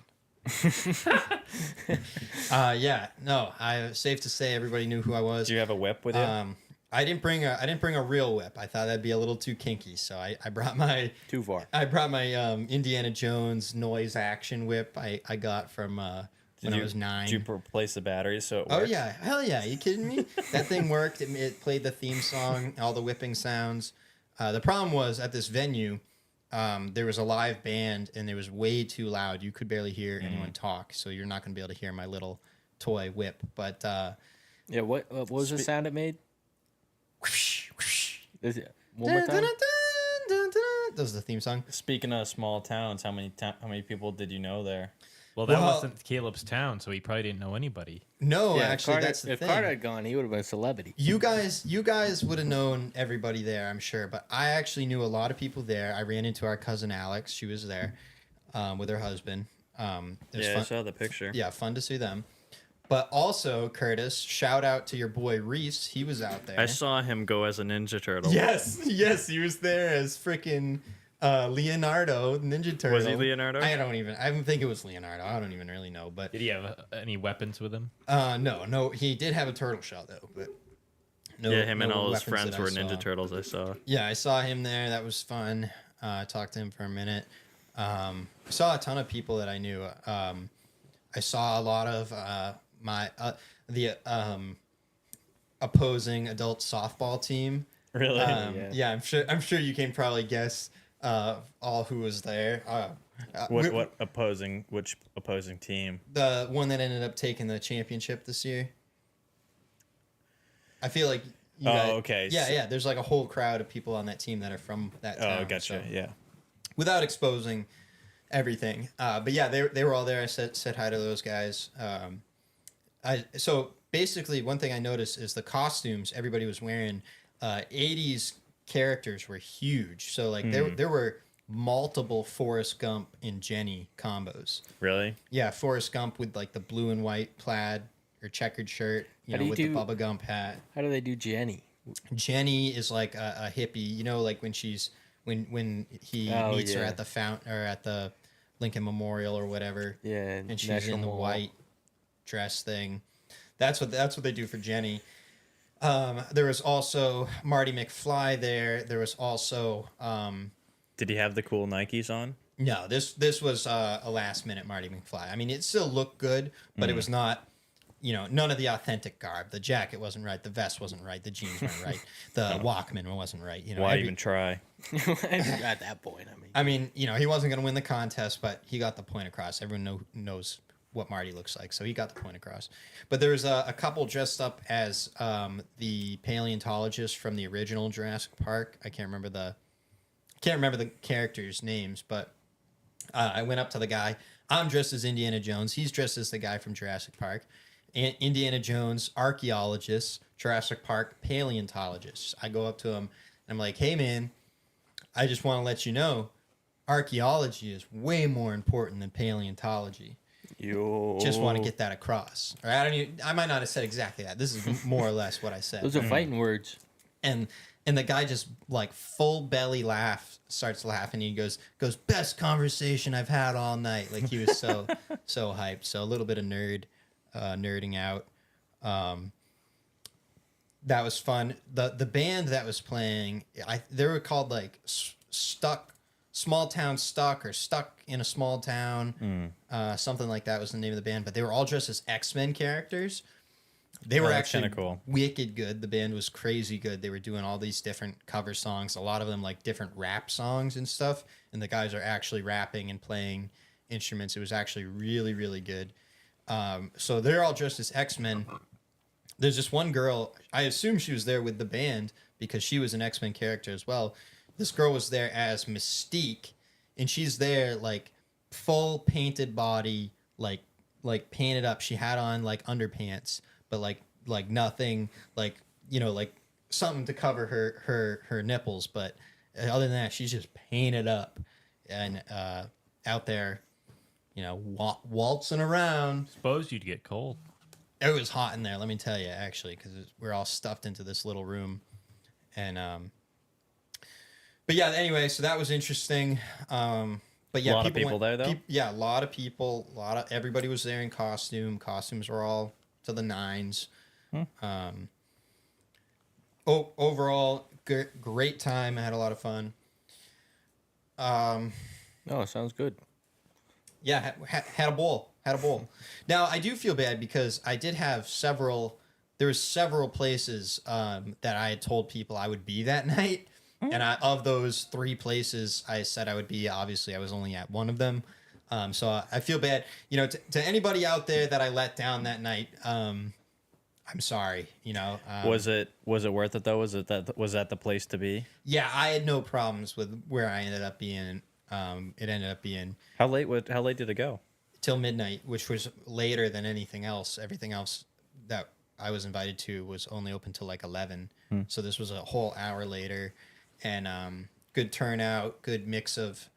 Yeah. No, safe to say everybody knew who I was. Do you have a whip with you? I didn't bring a real whip. I thought that'd be a little too kinky, so I brought my Too far. Indiana Jones noise action whip I got from when I was 9. Did you replace the batteries so it Oh works? yeah, hell yeah! You kidding me? That thing worked. It played the theme song, all the whipping sounds. The problem was at this venue, there was a live band and it was way too loud. You could barely hear anyone talk, so you're not going to be able to hear my little toy whip. But Yeah, what was the sound it made? Is it one more time? that was the theme song. Speaking of small towns, how many people did you know there? Well, that Well- wasn't Caleb's town, so he probably didn't know anybody. No, Yeah, actually, Carter, that's the if thing. Carter had gone, he would have been a celebrity. You guys would have known everybody there, I'm sure. But I actually knew a lot of people there. I ran into our cousin Alex. She was there with her husband. It was Yeah, I fun. saw the picture. Yeah, fun to see them. But also, Curtis, shout out to your boy Reese. He was out there. I saw him go as a Ninja Turtle. Yes, he was there as freaking Leonardo, Ninja Turtle. Was he Leonardo? I don't think it was Leonardo. I don't even really know. But Did he have any weapons with him? no, he did have a turtle shell though. But no, Yeah, him and no all his weapons friends that were I Ninja saw. Turtles, I saw. Yeah, I saw him there. That was fun. I talked to him for a minute. I saw a ton of people that I knew. I saw a lot of the opposing adult softball team. Really? Yeah, I'm sure you can probably guess all who was there. Which opposing team? The one that ended up taking the championship this year. I feel like. You Oh, guys- okay. Yeah. There's like a whole crowd of people on that team that are from that town. Oh, gotcha. so- Yeah. without exposing everything. But yeah, they were all there. I said hi to those guys. So basically, one thing I noticed is the costumes everybody was wearing. 80s characters were huge. So like there were multiple Forrest Gump and Jenny combos. Really? Yeah, Forrest Gump with like the blue and white plaid or checkered shirt, How do you with do- the Bubba Gump hat. How do they do Jenny? Jenny is like a hippie, like when when he Oh, meets her yeah. at the fountain or at the Lincoln Memorial or whatever. Yeah, And she's National in the Mall. white dress thing. That's what they do for Jenny. There was also Marty McFly there. There was also Did he have the cool Nikes on? no, this was a last minute Marty McFly. I mean, it still looked good, but it was not, none of the authentic garb. The jacket wasn't right. The vest wasn't right. The jeans weren't right. The Walkman wasn't right. Why even try? At that point, I mean, he wasn't going to win the contest, but he got the point across. Everyone knows what Marty looks like, so he got the point across. But there was a couple dressed up as the paleontologist from the original Jurassic Park. I can't remember the characters' names, but I went up to the guy. I'm dressed as Indiana Jones. He's dressed as the guy from Jurassic Park. And Indiana Jones, archaeologist, Jurassic Park, paleontologist. I go up to him and I'm like, hey man, I just want to let you know, archaeology is way more important than paleontology. Yo. Just want to get that across. Or I might not have said exactly that. This is more or less what I said. Those are fighting words. And And the guy just like full belly laugh, starts laughing. He goes, best conversation I've had all night. Like he was so hyped. So a little bit of nerding out. That was fun. The band that was playing, they were called like Small Town Stuck, or Stuck in a Small Town. Something like that was the name of the band. But they were all dressed as X-Men characters. They were actually cool. Wicked good. The band was crazy good. They were doing all these different cover songs, a lot of them like different rap songs and stuff. And the guys are actually rapping and playing instruments. It was actually really, really good. So they're all dressed as X-Men. There's this one girl, I assume she was there with the band because she was an X-Men character as well. This girl was there as Mystique, and she's there like full painted body, like painted up. She had on like underpants, but like nothing, like, you know, like something to cover her nipples. But other than that, she's just painted up and out there, you know, waltzing around. Suppose you'd get cold. It was hot in there, let me tell you, actually, because we're all stuffed into this little room. And but yeah, anyway, so that was interesting. But yeah, A lot of people there, though? Yeah, a lot of people. Everybody was there in costume. Costumes were all to the nines. Overall, great time. I had a lot of fun. Oh, sounds good. Yeah, had a bowl. Now, I do feel bad because I did have there was several places that I had told people I would be that night. And of those 3 places I said I would be, obviously I was only at one of them. So I feel bad, you know, to anybody out there that I let down that night. I'm sorry, you know. Was it worth it though? Was that the place to be? Yeah, I had no problems with where I ended up being. It ended up being How late did it go? till midnight, which was later than anything else. Everything else that I was invited to was only open till like 11. So this was a whole hour later. And good turnout, good mix of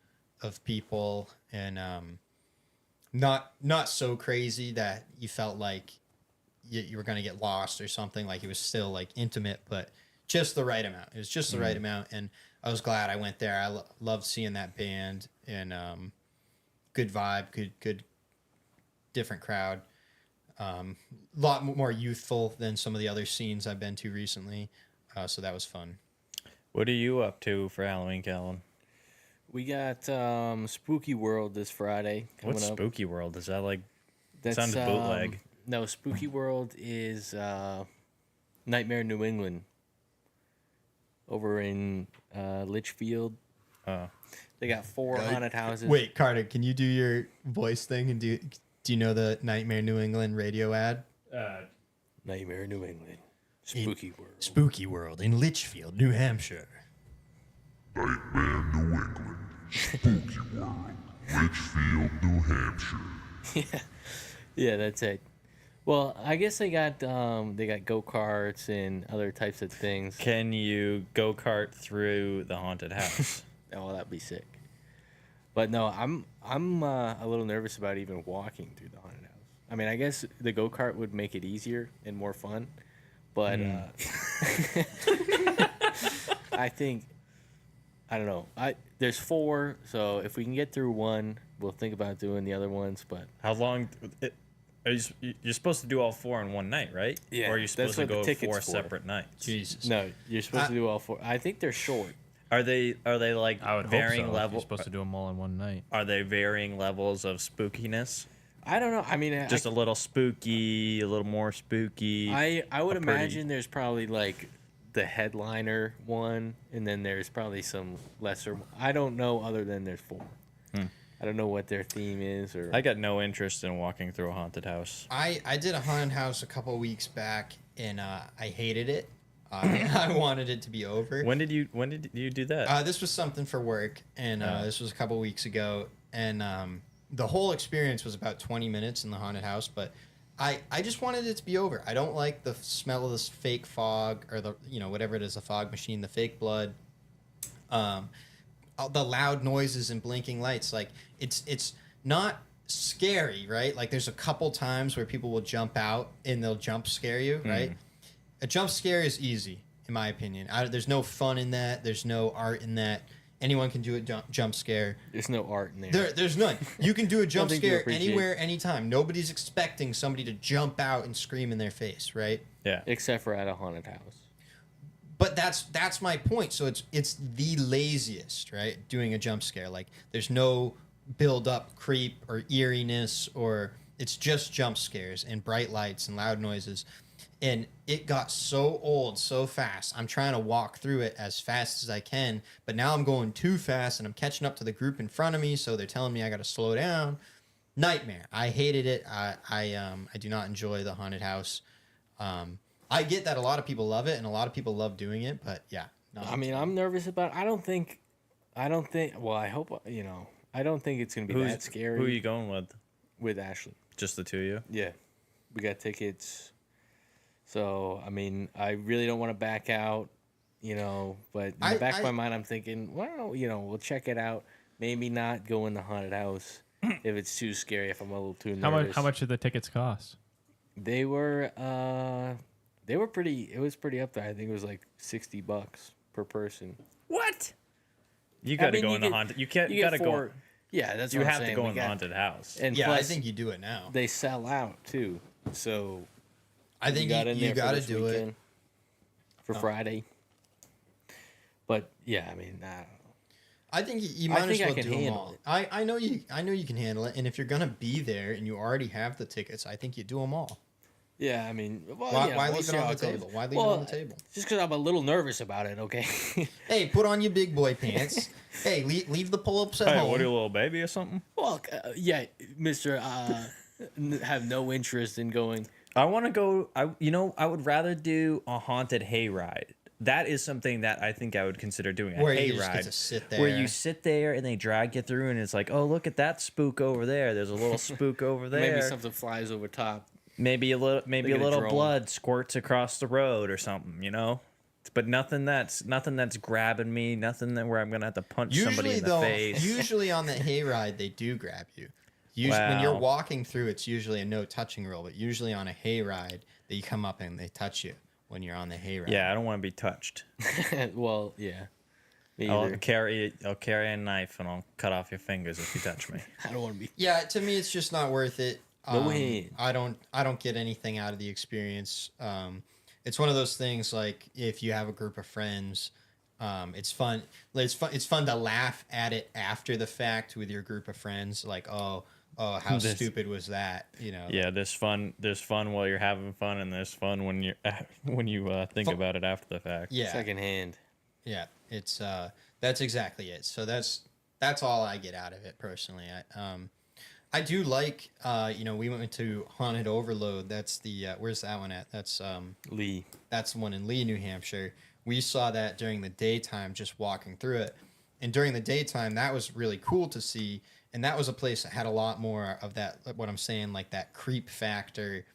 people, and not so crazy that you felt like you were going to get lost or something. Like it was still like intimate, but just the right amount. It was just the right amount, and I was glad I went there. I loved seeing that band, and good vibe, good different crowd. Lot more youthful than some of the other scenes I've been to recently, so that was fun. What are you up to for Halloween, Callan? We got Spooky World this Friday coming What's up. Spooky World? Is that like That's, sounds bootleg? No, Spooky World is Nightmare New England over in Litchfield. Oh. They got 4 haunted houses. Wait, Carter, can you do your voice thing and do you know the Nightmare New England radio ad? Nightmare New England. Spooky World. Spooky World in Litchfield, New Hampshire. Nightmare New England, Spooky World, Litchfield, New Hampshire. Yeah, that's it. Well, I guess they got go-karts and other types of things. Can you go-kart through the haunted house? Oh, that'd be sick. But no, I'm a little nervous about even walking through the haunted house. I mean, I guess the go-kart would make it easier and more fun, but I think I don't know. There's 4, so if we can get through one, we'll think about doing the other ones. But How long? You're supposed to do all 4 in one night, right? Yeah, Or are you supposed to that's what go the ticket's 4 for. separate nights? Jesus. no, you're supposed to do all 4. I think they're short. Are they like I would varying hope so. If level? You're supposed to do them all in one night. Are they varying levels of spookiness? I don't know. I mean, Just a little spooky, a little more spooky. I would a pretty- imagine there's probably like the headliner one, and then there's probably some lesser. I don't know other than there's 4. I don't know what their theme is, or I got no interest in walking through a haunted house. I did a haunted house a couple of weeks back, and I hated it. I wanted it to be over. When did you do that? This was something for work, and this was a couple of weeks ago, and the whole experience was about 20 minutes in the haunted house, but I just wanted it to be over. I don't like the smell of this fake fog, or the, you know, whatever it is, the fog machine, the fake blood, the loud noises and blinking lights. Like it's not scary, right? Like there's a couple times where people will jump out and they'll jump scare you, right? A jump scare is easy. in my opinion. There's no fun in that. There's no art in that. Anyone can do a jump scare. There's no art in there. There's none. You can do a jump Nothing to scare appreciate. anywhere, anytime. Nobody's expecting somebody to jump out and scream in their face, right? Yeah. Except for at a haunted house. But that's my point. So it's the laziest, right? Doing a jump scare. Like there's no build up creep or eeriness, or it's just jump scares and bright lights and loud noises. And it got so old so fast. I'm trying to walk through it as fast as I can, but now I'm going too fast and I'm catching up to the group in front of me, so they're telling me I got to slow down. Nightmare. I hated it. I do not enjoy the haunted house. I get that a lot of people love it and a lot of people love doing it, but yeah. I mean, I'm nervous about it. I don't think, well, I hope, I don't think it's going to be that scary. Who are you going with? With Ashley. Just the two of you? Yeah. We got tickets. So, I mean, I really don't want to back out, but in the back of my mind, I'm thinking, well, we'll check it out. Maybe not go in the haunted house if it's too scary, if I'm a little too nervous. How much did the tickets cost? They were pretty, it was pretty up there. I think it was like $60 per person. What? You got to go in the haunted. You can't. You got to go. Yeah, that's You what I'm have to saying. go in the haunted house. And Yeah, plus, I think you do it now. they sell out too. So I think you got to do it for Friday. But yeah, I mean, I don't know. I think you might as think I well can do them handle all. it. I know you can handle it, and if you're gonna be there and you already have the tickets, I think you do them all. Yeah, I mean, well, Why we'll leave see it how on the goes. table? Why leave it on the table? Just because I'm a little nervous about it, okay? Hey, put on your big boy pants. Hey, leave the pull-ups at Hey, home. what are you, a little baby or something? Well, yeah, Mister, have no interest in going. I want to go. I would rather do a haunted hayride. That is something that I think I would consider doing, a Where you just hayride. get to sit there. Where you sit there and they drag you through, and it's like, oh, look at that spook over there. There's a little spook over there. Maybe something flies over top. Maybe a little, They get a drone. blood squirts across the road or something, But nothing that's grabbing me. Nothing that where I'm gonna have to punch somebody in the face. Usually on the hayride, they do grab you. Usually, when you're Wow. walking through, it's usually a no touching rule. But usually on a hayride, they come up and they touch you when you're on the hayride. Yeah, I don't want to be touched. Well, yeah. Me I'll either. carry a knife and I'll cut off your fingers if you touch me. I don't want to be. Yeah, to me, it's just not worth it. No way. I don't get anything out of the experience. It's one of those things like if you have a group of friends, it's fun. It's fun to laugh at it after the fact with your group of friends. Like, how stupid was that? Yeah, there's fun while you're having fun, and there's fun when you think about it after the fact. Yeah, Secondhand. yeah. It's that's exactly it. So that's all I get out of it personally. I do like, we went to Haunted Overload. That's the, where's that one at? That's Lee. That's the one in Lee, New Hampshire. We saw that during the daytime, just walking through it. And during the daytime, that was really cool to see. And that was a place that had a lot more of that, what I'm saying, like that creep factor,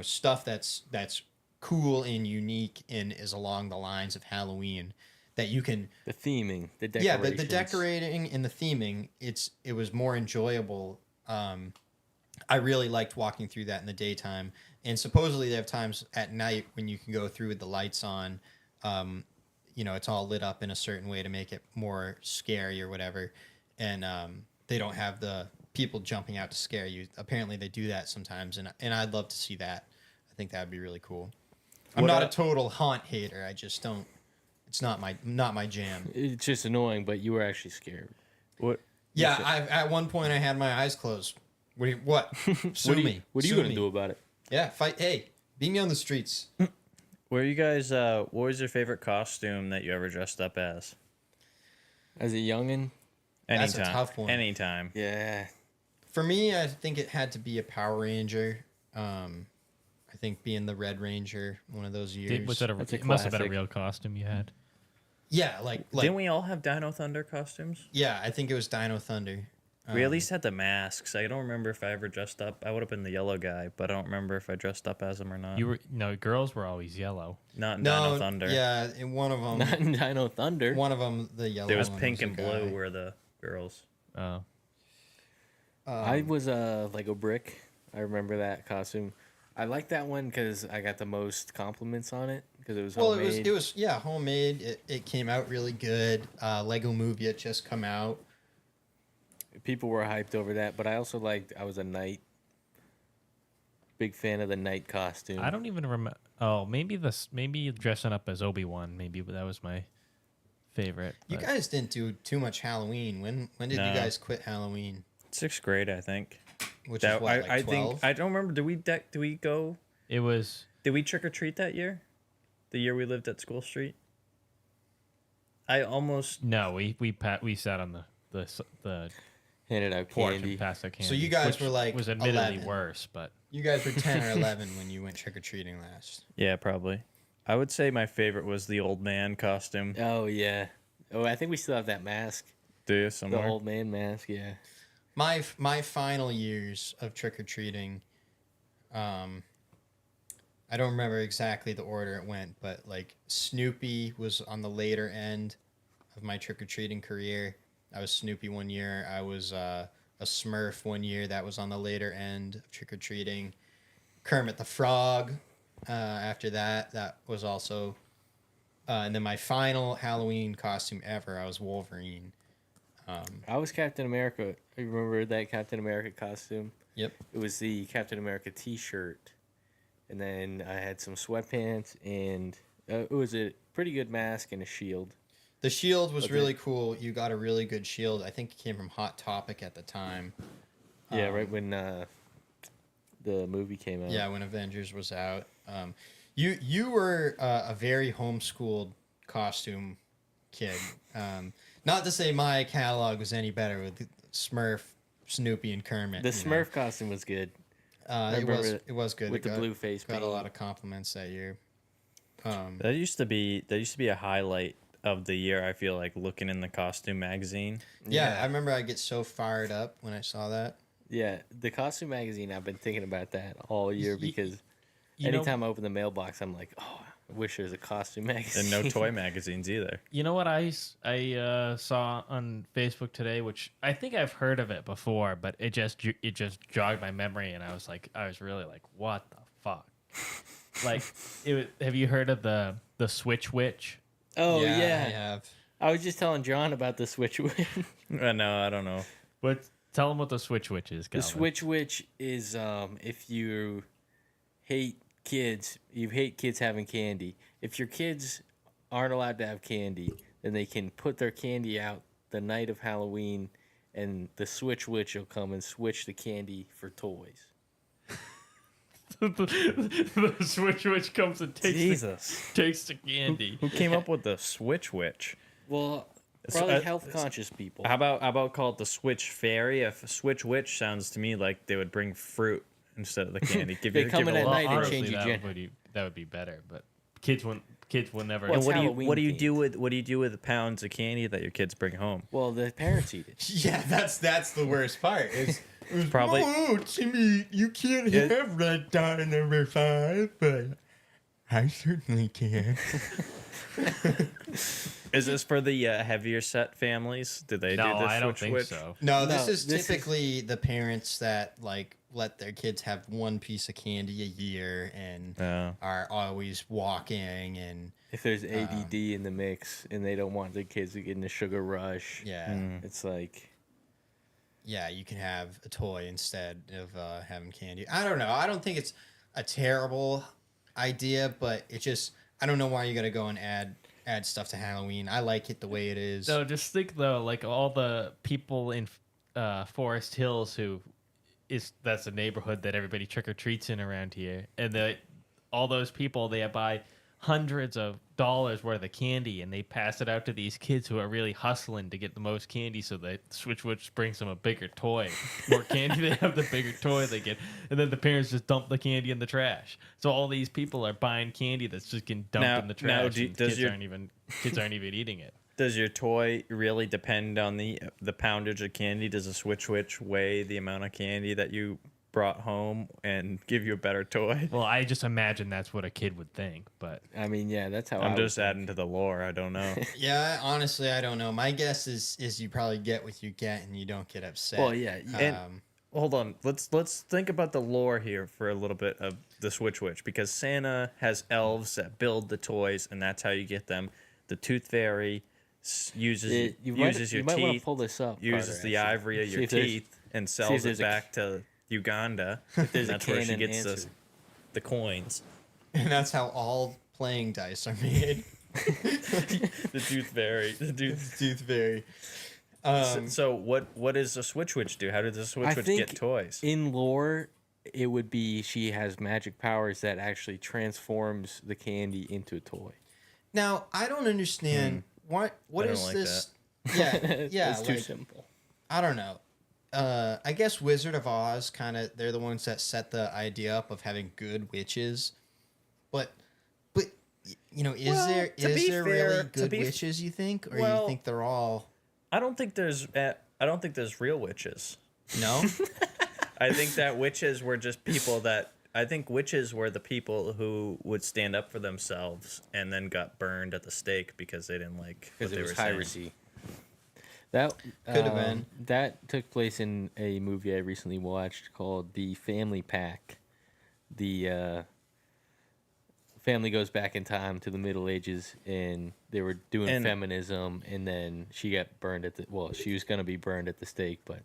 stuff that's cool and unique and is along the lines of Halloween that you can. The theming, the decorations. Yeah, the decorating and the theming, it was more enjoyable. I really liked walking through that in the daytime, and supposedly they have times at night when you can go through with the lights on. It's all lit up in a certain way to make it more scary or whatever, and they don't have the people jumping out to scare you. Apparently they do that sometimes, and I'd love to see that. I think that would be really cool. I'm not a total haunt hater. I just don't. It's not my jam. It's just annoying, but you were actually scared. What? Yeah, at one point I had my eyes closed. What? Sue me. What are you Sue going to me. do about it? Yeah, fight. Hey, beat me on the streets. Were you guys? What was your favorite costume that you ever dressed up as? As a youngin'? That's a tough one. Anytime. Yeah. For me, I think it had to be a Power Ranger. I think being the Red Ranger one of those years. Was that That's a it must have been a classic. real costume you had. Yeah, like Didn't we all have Dino Thunder costumes? yeah, I think it was Dino Thunder. We at least had the masks. I don't remember if I ever dressed up. I would have been the yellow guy, but I don't remember if I dressed up as him or not. Girls were always yellow. Not in No, Dino Thunder. yeah, in one of them, Not in Dino Thunder. one of them, the yellow. There was one pink a and blue guy. were the girls. Oh, I was a Lego brick. I remember that costume. I like that one because I got the most compliments on it because it was Well, homemade. it was yeah, homemade. It came out really good. Lego Movie had just come out. People were hyped over that, but I also liked. I was a knight. Big fan of the knight costume. I don't even remember. Oh, maybe dressing up as Obi-Wan. Maybe that was my favorite. You but- guys didn't do too much Halloween. When did No. you guys quit Halloween? 6th grade, I think. Which That, is what, like I 12? think I don't remember. Did we go? It was Did we trick or treat that year? The year we lived at School Street. I almost. no. We sat on the handed out porch candy. and passed out candy. So you guys which were, like, was admittedly 11. worse, but You guys were 10 or 11 when you went trick or treating last. Yeah, probably. I would say my favorite was the old man costume. Oh yeah. Oh, I think we still have that mask. Do you The somewhere? old man mask. Yeah. My final years of trick or treating, I don't remember exactly the order it went, but like Snoopy was on the later end of my trick or treating career. I was Snoopy one year. I was a Smurf one year. That was on the later end of trick or treating. Kermit the Frog. After that was also, and then my final Halloween costume ever, I was Wolverine. I was Captain America. You remember that Captain America costume? Yep. It was the Captain America T-shirt, and then I had some sweatpants, and it was a pretty good mask and a shield. The shield was Okay. really cool. You got a really good shield. I think it came from Hot Topic at the time. Yeah, right when the movie came out. Yeah, when Avengers was out. You were a very homeschooled costume kid. Not to say my catalog was any better with Smurf, Snoopy, and Kermit. The you know. Smurf costume was good I It was remember it was good. with It the blue face got a paint. lot of compliments that year. That used to be a highlight of the year. I feel like looking in the costume magazine. Yeah, I remember I get so fired up when I saw that. Yeah, the costume magazine. I've been thinking about that all year because you know- anytime I open the mailbox, I'm like, oh, I wish there was a costume magazine. And no toy magazines either. You know what I saw on Facebook today, which I think I've heard of it before, but it just jogged my memory, and I was really like, what the fuck? Like, have you heard of the Switch Witch? Oh I yeah, have. I was just telling John about the Switch Witch. No, I don't know. Tell them what the Switch Witch is, The Calvin. Switch Witch is if you hate kids having candy. If your kids aren't allowed to have candy, then they can put their candy out the night of Halloween, and the Switch Witch will come and switch the candy for toys. The Switch Witch comes and Jesus. takes the candy. Who came up with the Switch Witch? Well, It's- probably uh, health conscious people. How about call it the Switch Fairy? If Switch Witch sounds to me like they would bring fruit instead of the candy. They come in a at lot- night and honestly, change your that would be better, but kids will never. Well, And it's what Halloween do you themed. do with the pounds of candy that your kids bring home? Well, the parents eat it. Yeah, that's the worst part. It's Probably- Oh, Timmy, you can't It- have red dot number 5, but I certainly can. Is this for the heavier set families? Did they no, do the I don't Switch think Witch? so. No, No, this is this is- typically the parents that like let their kids have one piece of candy a year and Oh. are always walking and If there's ADD in the mix and they don't want the kids to get in a sugar rush, yeah, it's like yeah, you can have a toy instead of having candy. I don't know. I don't think it's a terrible idea, but it just I don't know why you got to go and add stuff to Halloween. I like it the way it is. No, just think though, like all the people in Forest Hills that's a neighborhood that everybody trick or treats in around here, and all those people they buy hundreds of dollars worth of candy and they pass it out to these kids who are really hustling to get the most candy, so that Switch Witch brings them a bigger toy. More candy they have, the bigger toy they get, and then the parents just dump the candy in the trash. So all these people are buying candy that's just getting dumped Now- in the now trash. do- And does kids your- aren't even eating it. Does your toy really depend on the poundage of candy? Does a Switch Witch weigh the amount of candy that you brought home and give you a better toy? Well, I just imagine that's what a kid would think, but I mean, yeah, that's how I'm I just would think. adding to the lore. I don't know. Yeah, honestly, I don't know. My guess is you probably get what you get and you don't get upset. Well, yeah, And- hold on. Let's think about the lore here for a little bit of the Switch Witch, because Santa has elves that build the toys, and that's how you get them. The Tooth Fairy uses You your might want teeth, to pull this up. uses Carter, the actually. ivory of See your if there's- teeth, and see if sells it there's a- back to Uganda. there's And a that's where she canon gets answer. the coins. And that's how all playing dice are made. The Tooth Fairy. The Tooth Fairy. So what does the Switch Witch do? How did the Switch I Witch think get toys? in lore, it would be she has magic powers that actually transforms the candy into a toy. Now, I don't understand what I don't is like this? Yeah, yeah. it's too like, simple. I don't know. I guess Wizard of Oz they're the ones that set the idea up of having good witches. But is Well, there to be really fair- to good be f- witches, you think, or well- you think they're all I don't think there's real witches. no? I think that witches were just people that I think witches were the people who would stand up for themselves and then got burned at the stake because they didn't like what Because they it was were saying. piracy. That Could have been. That took place in a movie I recently watched called The Family Pack. The family goes back in time to the Middle Ages, and they were doing And- feminism, and then she got burned at the. Well, she was gonna be burned at the stake, but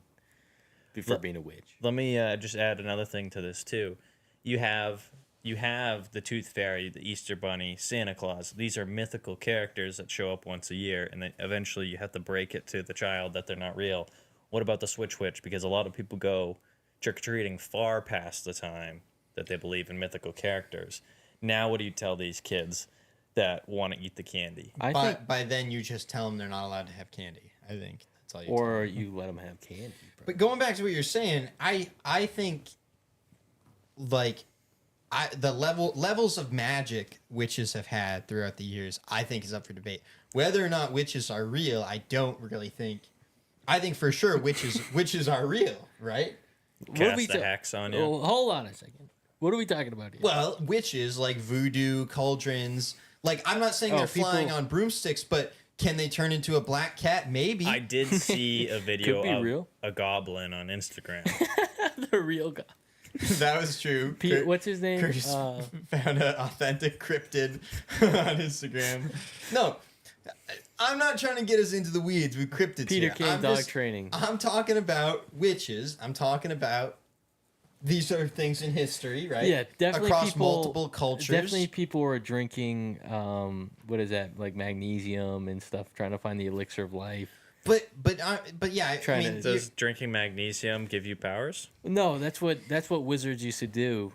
for being a witch. Let me just add another thing to this too. You have the Tooth Fairy, the Easter Bunny, Santa Claus. These are mythical characters that show up once a year, and then eventually you have to break it to the child that they're not real. What about the Switch Witch? Because a lot of people go trick-or-treating far past the time that they believe in mythical characters. Now what do you tell these kids that want to eat the candy? I By think, by then you just tell them they're not allowed to have candy. I think that's all you. or you let them have candy. Bro. But going back to what you're saying, I think like the levels of magic witches have had throughout the years, I think is up for debate. Whether or not witches are real, I don't really think. I think for sure witches are real, right? What are we Cast a ta- hex on you. Oh, hold on a second. What are we talking about here? Well, witches like voodoo, cauldrons. Like I'm not saying Oh, they're flying people- on broomsticks, but can they turn into a black cat? Maybe. I did see a video be of real. a goblin on Instagram. The real guy. That was true. What's his name? Curtis found an authentic cryptid on Instagram. No, I'm not trying to get us into the weeds with cryptids Peter here. King I'm dog just- training. I'm talking about witches. I'm talking about these are things in history, right? Yeah, definitely across people, multiple cultures. Definitely people were drinking, what is that, like magnesium and stuff, trying to find the elixir of life. But yeah, I Trying mean, to- Does drinking magnesium give you powers? No, that's what wizards used to do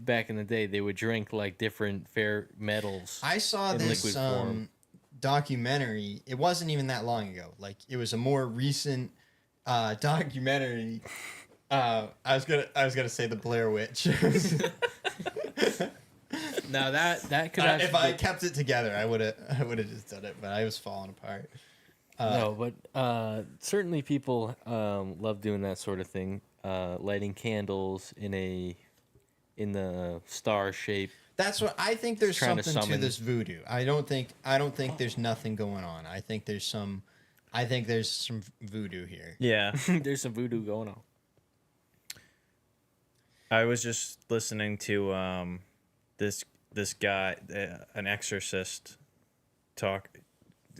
back in the day. They would drink like different fair metals. I saw in this liquid form. documentary. It wasn't even that long ago. Like it was a more recent documentary. I was gonna say the Blair Witch. Now that could if actually I kept it together, I would have just done it. But I was falling apart. no, but certainly people love doing that sort of thing, lighting candles in the star shape. That's what I think. There's Trying to something to summon- this voodoo. I don't think there's nothing going on. I think there's some voodoo here. Yeah. There's some voodoo going on. I was just listening to this guy, an exorcist,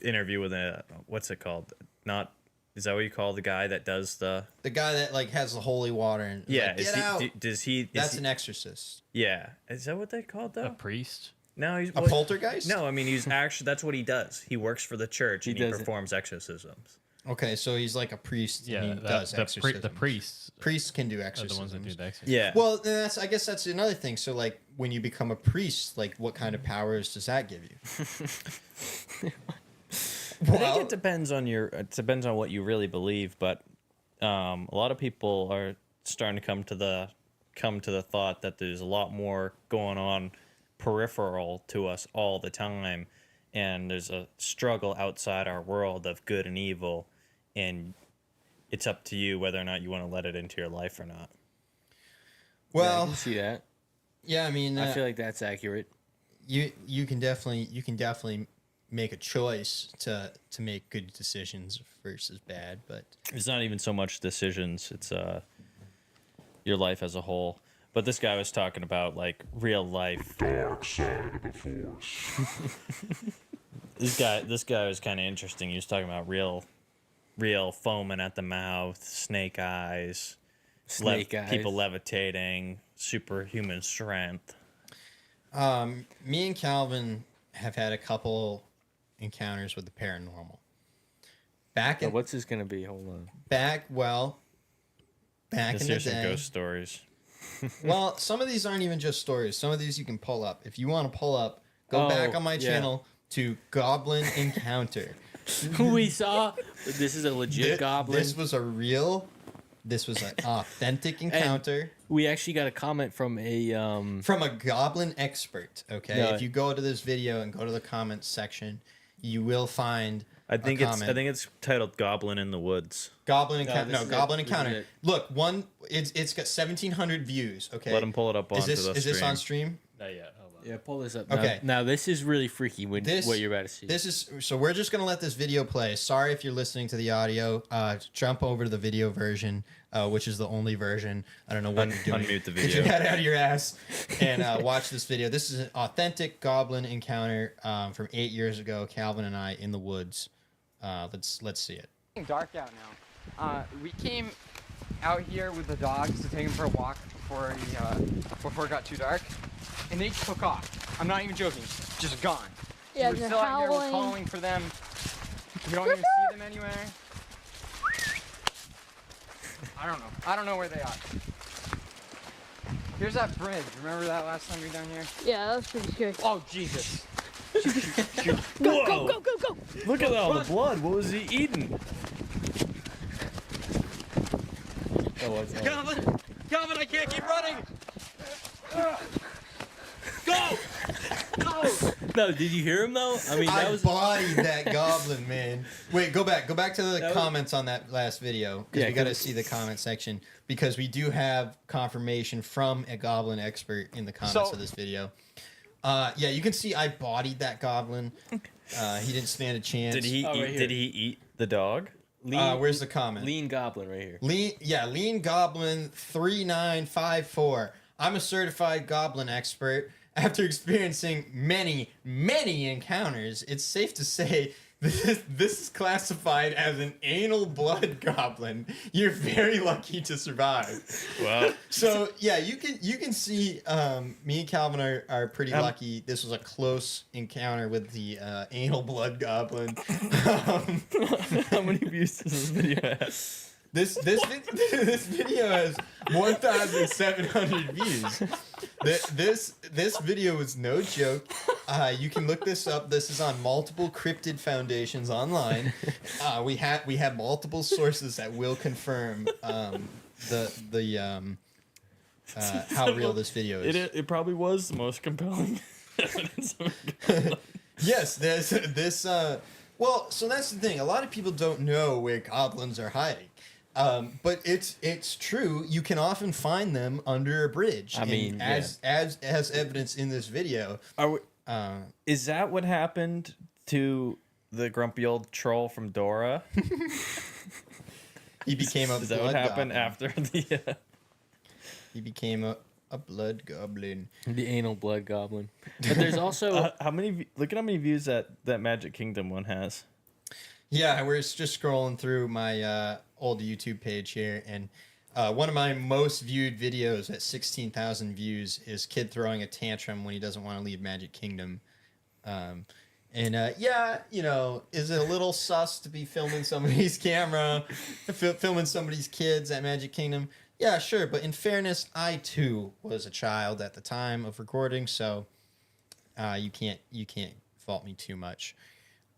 interview with what's it called? Is that what you call the guy that does the? The guy that like has the holy water and is Yeah, like, get out. does he? That's an exorcist. Yeah, is that what they called A though? priest. No, he's A poltergeist? No, I mean he's actually that's what he does. He works for the church and he does it. performs exorcisms. Okay, so he's like a priest. Yeah, and he does exorcisms. the priests Priests can do are the exorcisms. ones that do the exorcism. Yeah. Well, then I guess that's another thing. So, like, when you become a priest, like, what kind of powers does that give you? I think it depends on what you really believe, but a lot of people are starting to come to the thought that there's a lot more going on peripheral to us all the time, and there's a struggle outside our world of good and evil, and it's up to you whether or not you want to let it into your life or not. Yeah, I well, can see that. yeah, I mean, I feel like that's accurate. you can definitely make a choice to make good decisions versus bad, but It's not even so much decisions. It's your life as a whole. But this guy was talking about like real life. Dark side of the force. This guy was kind of interesting. He was talking about real foaming at the mouth, snake eyes, people levitating, superhuman strength. Me and Calvin have had a couple encounters with the paranormal. What's this gonna be? Hold on. Back in the Some day. ghost stories. Well, some of these aren't even just stories. Some of these you can pull up. If you want to pull up, go back on my channel to Goblin Encounter. We saw. This is a legit goblin. This was an authentic encounter. We actually got a comment from a From a goblin expert, okay? No. If you go to this video and go to the comments section, you will find I think a comment. it's titled Goblin in the Woods. Goblin Encounter. this No, is Goblin it. This Encounter. is it. Look, it's got 1,700 views, okay? Let him pull it up onto Is this on stream? Not yet. Hold on. Yeah, pull this up. Okay. Now this is really freaky. What you're about to see. This is so we're just gonna let this video play. Sorry if you're listening to the audio. Jump over to the video version, which is the only version. I don't know what you're doing. Unmute the Get your video. head out of your ass and watch this video. This is an authentic goblin encounter from 8 years ago. Calvin and I in the woods. Let's see it. It's dark out now. We came out here with the dogs to take him for a walk before it got too dark, and they took off. I'm not even joking. Just gone. Yeah, we're they're still out here. We're howling. calling for them. We don't even see them anywhere. I don't know where they are. Here's that bridge. Remember that last time we were down here? Yeah, that was pretty scary. Oh Jesus! Whoa! Go, go, go! Look at all the blood. What was he eating? Calvin, I can't keep running. Go! No, did you hear him though? I mean, that I was. bodied that goblin, man. Wait, go back to the comments on that last video because Yeah, we got to 'cause- see the comment section because we do have confirmation from a goblin expert in the comments of this video. Yeah, you can see I bodied that goblin. He didn't stand a chance. Did he Oh, right eat? here. Did he eat the dog? Where's the comment? Lean goblin right here. Lean Goblin 3954. I'm a certified goblin expert. After experiencing many encounters, it's safe to say this is classified as an anal blood goblin. You're very lucky to survive. Well, So yeah, you can see me and Calvin are pretty lucky. This was a close encounter with the anal blood goblin. how many views does this video have? This video has 1,700 views. This video is no joke. You can look this up. This is on multiple cryptid foundations online. We have multiple sources that will confirm how real this video is. It probably was the most compelling evidence. Yes, there's this. Well, so that's the thing. A lot of people don't know where goblins are hiding. But it's true. You can often find them under a bridge. I mean, as evidence in this video. Is that what happened to the grumpy old troll from Dora? He became a Is that blood what happened goblin. after the? He became a blood goblin. The anal blood goblin. But there's also How many? Look at how many views that Magic Kingdom one has. Yeah, we're just scrolling through my old YouTube page here, and one of my most viewed videos at 16,000 views is kid throwing a tantrum when he doesn't want to leave Magic Kingdom. Yeah, is it a little sus to be filming somebody's camera, filming somebody's kids at Magic Kingdom? Yeah, sure, but in fairness, I too was a child at the time of recording, so you can't fault me too much.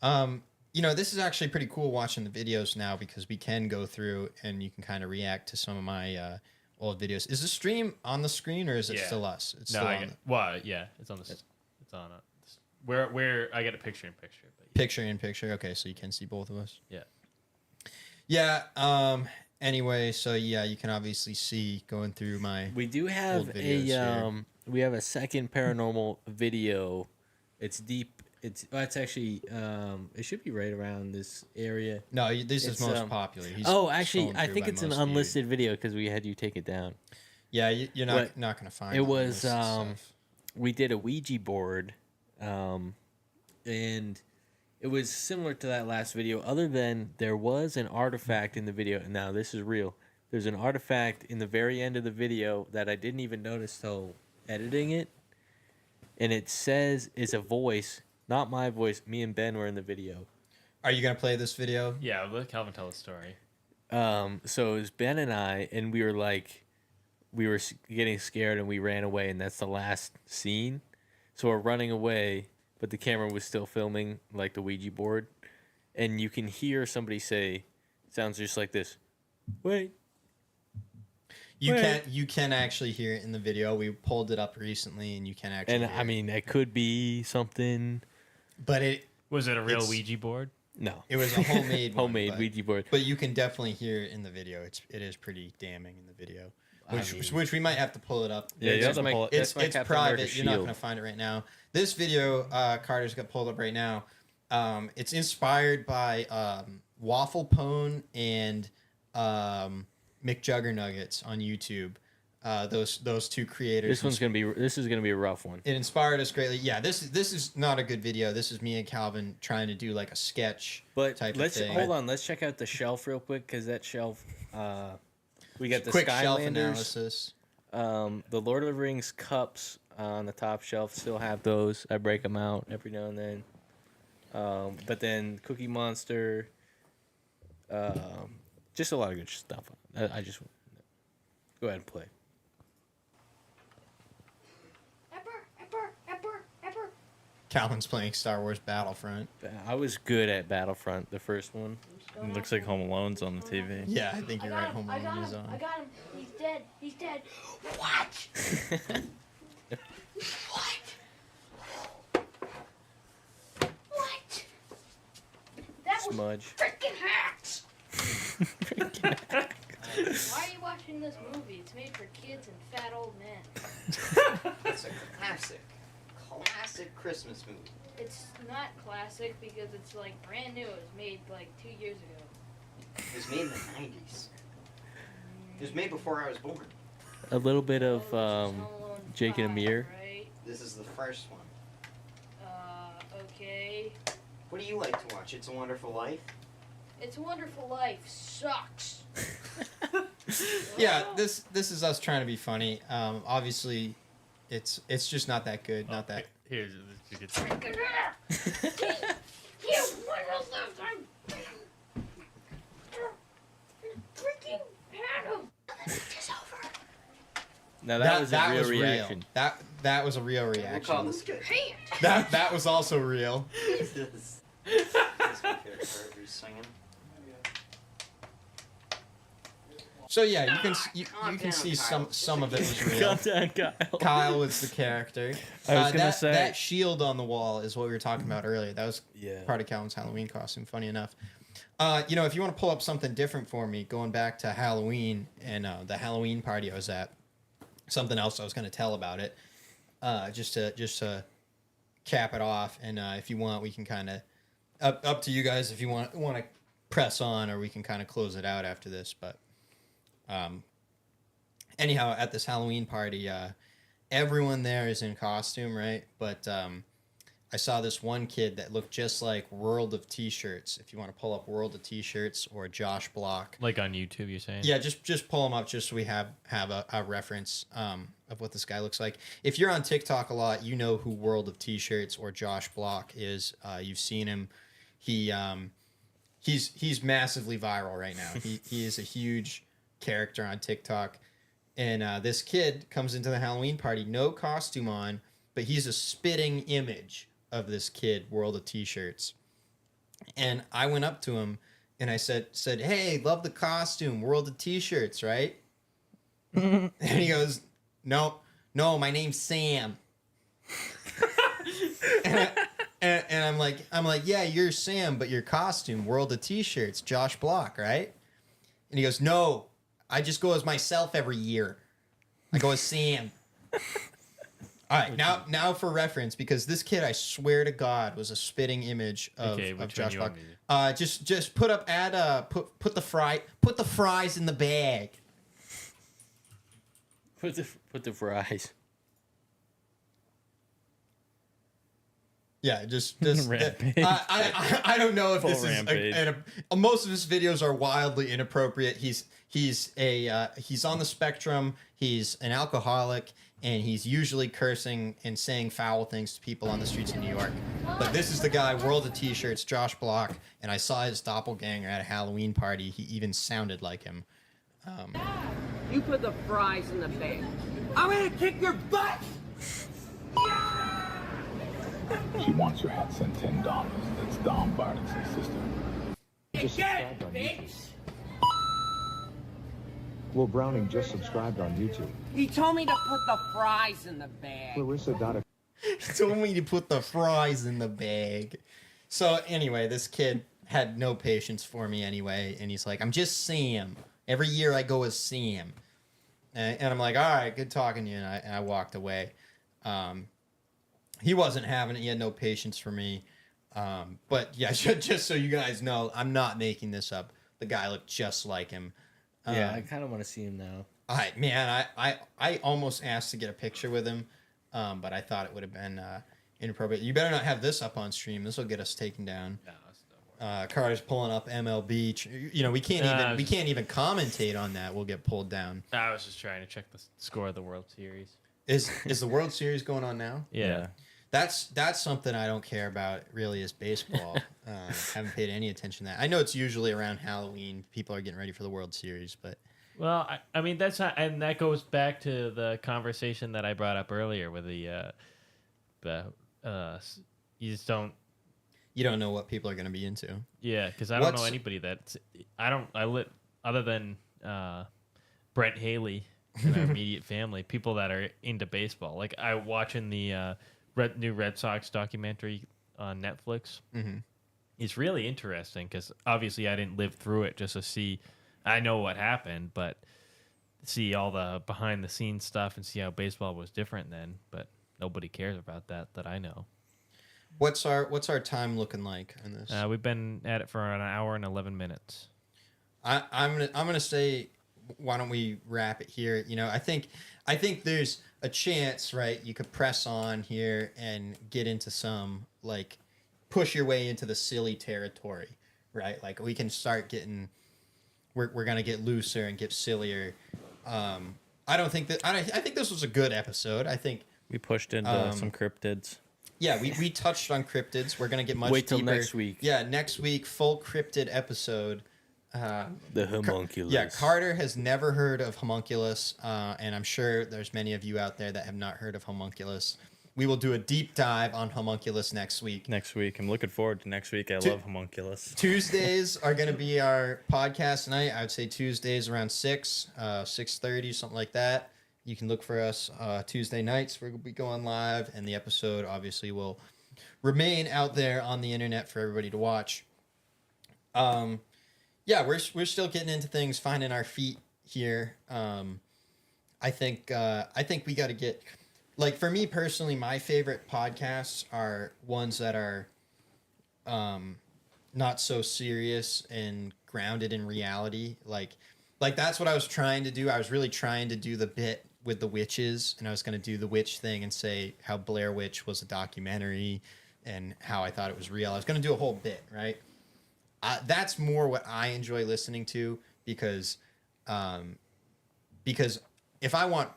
This is actually pretty cool watching the videos now because we can go through and you can kind of react to some of my old videos. Is the stream on the screen or is it Yeah. still us? It's No, still I on get, the well, yeah, it's on this. It's on where I get a picture in picture. But yeah. picture in picture. Okay, so you can see both of us. Yeah. Yeah. Anyway, so yeah, you can obviously see going through my. we do have Old videos here. we have a second paranormal video. It's deep. It's actually it should be right around this area. No, this is It's, most popular. He's Oh, actually, scrolling I through think by it's an most viewed. unlisted video because we had you take it down. Yeah, you're not gonna find It all was this stuff. we did a Ouija board, and it was similar to that last video. Other than there was an artifact in the video. Now this is real. There's an artifact in the very end of the video that I didn't even notice till editing it, and it says it's a voice, not my voice. Me and Ben were in the video. Are you gonna play this video? Yeah, let Calvin tell the story. So it was Ben and I, and we were getting scared, and we ran away, and that's the last scene. So we're running away, but the camera was still filming like the Ouija board, and you can hear somebody say, it sounds just like this. Wait. You can actually hear it in the video. We pulled it up recently, and you can actually. And hear I mean, it could be something. but it Was it a real It's- Ouija board? No, it was a homemade one, homemade but- Ouija board. But you can definitely hear it in the video. It is pretty damning in the video, which we might have to pull it up. Yeah, you have to pull it. It's That's my Captain America private. You're not shield. going to find it right now. This video, Carter's got pulled up right now. It's inspired by Waffle Pone and McJuggernuggets on YouTube. Those two creators. This is gonna be a rough one. It inspired us greatly. Yeah, this is not a good video. This is me and Calvin trying to do like a sketch But type let's of thing. hold on. Let's check out the shelf real quick, because that shelf. We got the Quick shelf Skylanders. analysis. The Lord of the Rings cups on the top shelf still have those. I break them out every now and then. But then Cookie Monster. Just a lot of good stuff. I just go ahead and play. Calvin's playing Star Wars Battlefront. I was good at Battlefront, the first one. It looks like Home Alone's on the TV. Yeah, I think you're right. Home I got Alone is him. I on. got him. He's dead. He's dead. What? What? That was Smudge. freaking hacks. Why are you watching this movie? It's made for kids and fat old men. It's a classic Christmas movie. It's not classic because it's like brand new. It was made like 2 years ago. It was made in the 90s. It was made before I was born. A little bit of Oh, this is Home Alone Jake and 5, Amir. Right? This is the first one. Okay. What do you like to watch? It's a Wonderful Life? It's a Wonderful Life sucks. Yeah, this is us trying to be funny. Obviously, it's just not that good. Not that. Here's you could Freaking hacks. You want to live time. Freaking had him. This is over. Now that was a real real. reaction. That was a real reaction. Your hand. That was also real. So yeah, you can see some of it was real. Calm down, Kyle. Kyle was the character. I was gonna say- that shield on the wall is what we were talking about earlier. That was Yeah. part of Calvin's Halloween costume. Funny enough, if you want to pull up something different for me, going back to Halloween and the Halloween party I was at, something else I was going to tell about it, just to cap it off. And if you want, we can kind of up to you guys if you want to press on, or we can kind of close it out after this. But anyhow, at this Halloween party, everyone there is in costume, right? But I saw this one kid that looked just like World of T-shirts. If you want to pull up World of T-shirts or Josh Block, like on YouTube. You're saying? yeah, just pull them up just so we have a reference of what this guy looks like. If you're on TikTok a lot, you know who World of T-shirts or Josh Block is. You've seen him. He's massively viral right now. He is a huge character on TikTok. And this kid comes into the Halloween party, no costume on, but he's a spitting image of this kid, World of T-shirts. And I went up to him and I said, "Hey, love the costume, World of T-shirts, right?" And he goes, "No, my name's Sam." and I'm like, "Yeah, you're Sam, but your costume, World of T-shirts, Josh Block, right?" And he goes, "No, I just go as myself every year. I go as Sam." All right, now for reference, because this kid, I swear to God, was a spitting image of Okay, which one Josh you Block. want me Just put up put the fries in the bag. Put the fries. Yeah, just Rampage. I don't know if Full this rampage. is most of his videos are wildly inappropriate. He's on the spectrum. He's an alcoholic, and he's usually cursing and saying foul things to people on the streets of New York. But this is the guy, World of T-shirts, Josh Block, and I saw his doppelganger at a Halloween party. He even sounded like him. You put the fries in the bag. I'm gonna kick your butt! She wants your hat sent $10. That's Don Barnett's sister. Just get it, bitch! Will Browning just subscribed on YouTube. He told me to put the fries in the bag. Clarissa got a He told me to put the fries in the bag. So anyway, this kid had no patience for me anyway, and he's like, I'm just Sam. Every year I go as Sam. And I'm like, all right, good talking to you. And I walked away. He wasn't having it. He had no patience for me. But yeah, just so you guys know, I'm not making this up. The guy looked just like him. Yeah, I kind of want to see him now. I almost asked to get a picture with him, but I thought it would have been inappropriate. You better not have this up on stream. This will get us taken down. No, Carter's pulling up MLB. We can't even commentate on that. We'll get pulled down. I was just trying to check the score of the World Series. Is the World Series going on now? Yeah. That's something I don't care about really is baseball. Haven't paid any attention to that. I know it's usually around Halloween. People are getting ready for the World Series, but Well, I mean that's not, and that goes back to the conversation that I brought up earlier with you just don't. You don't know what people are going to be into. Yeah, because I don't know anybody that's other than Brent Haley and our immediate family, people that are into baseball. Like I watching the new Red Sox documentary on Netflix. Mm-hmm. It's really interesting because obviously I didn't live through it just to see. I know what happened, but see all the behind the scenes stuff and see how baseball was different then. But nobody cares about that I know. What's our time looking like on this? We've been at it for an hour and 11 minutes. I'm gonna say, why don't we wrap it here? I think there's a chance, right? You could press on here and get into some push your way into the silly territory, right? Like we can start getting, we're gonna get looser and get sillier. I think this was a good episode. I think We pushed into some cryptids. yeah, we touched on cryptids. We're gonna get much Wait till deeper. next week. Yeah, next week, full cryptid episode. The homunculus. Yeah, Carter has never heard of homunculus, and I'm sure there's many of you out there that have not heard of homunculus. We will do a deep dive on homunculus next week. I'm looking forward to next week. I love homunculus. Tuesdays are going to be our podcast night. I would say Tuesdays around 6:30, something like that. You can look for us Tuesday nights. We'll be going live, and the episode obviously will remain out there on the internet for everybody to watch. Yeah, we're still getting into things, finding our feet here. I think we got to get, for me personally, my favorite podcasts are ones that are not so serious and grounded in reality. Like that's what I was trying to do. I was really trying to do the bit with the witches, and I was going to do the witch thing and say how Blair Witch was a documentary and how I thought it was real. I was going to do a whole bit, right? That's more what I enjoy listening to because if I want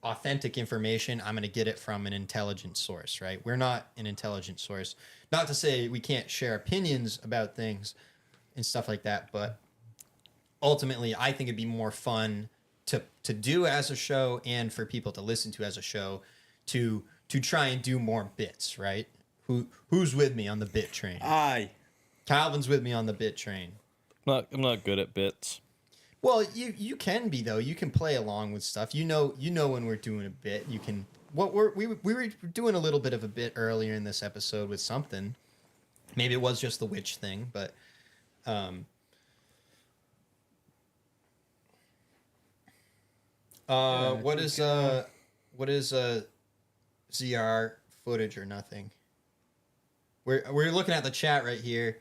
authentic information, I'm going to get it from an intelligent source, right? We're not an intelligent source. Not to say we can't share opinions about things and stuff like that, but ultimately, I think it'd be more fun to do as a show and for people to listen to as a show to try and do more bits, right? Who's with me on the bit train? Calvin's with me on the bit train. I'm not good at bits. Well, you can be though. You can play along with stuff. You know when we're doing a bit. You can. We were doing a little bit of a bit earlier in this episode with something. Maybe it was just the witch thing, but what is ZR footage or nothing? We're looking at the chat right here.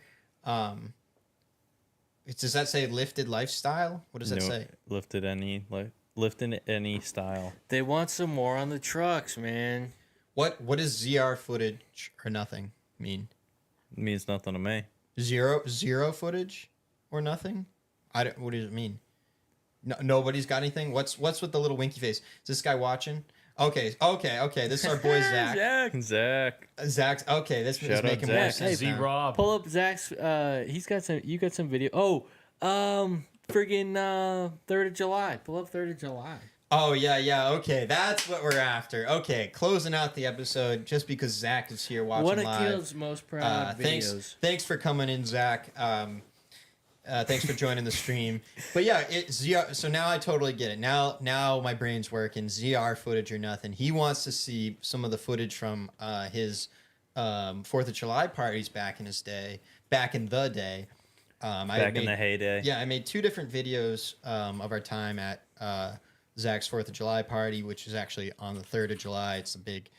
Does that say lifted lifestyle? What does that say? Lifted Lift in any style. They want some more on the trucks, man. What does ZR footage or nothing mean? It means nothing to me. Zero footage or nothing? What does it mean? No, nobody's got anything. What's with the little winky face? Is this guy watching? Okay. This is our boy Zach. Zach's okay. This is Shout out making more Zach. sense. Z now. Rob. Pull up Zach's. He's got some. You got some video. Oh, friggin' 3rd of July. Pull up 3rd of July. Oh yeah. Okay, that's what we're after. Okay, closing out the episode just because Zach is here watching What live. Akil's most proud videos. Thanks for coming in, Zach. Thanks for joining the stream. But yeah, ZR. So now I totally get it. Now my brain's working. ZR footage or nothing. He wants to see some of the footage from his 4th of July parties back in the day. Back in the heyday. Yeah, I made 2 different videos of our time at Zach's 4th of July party, which is actually on the 3rd of July. It's a big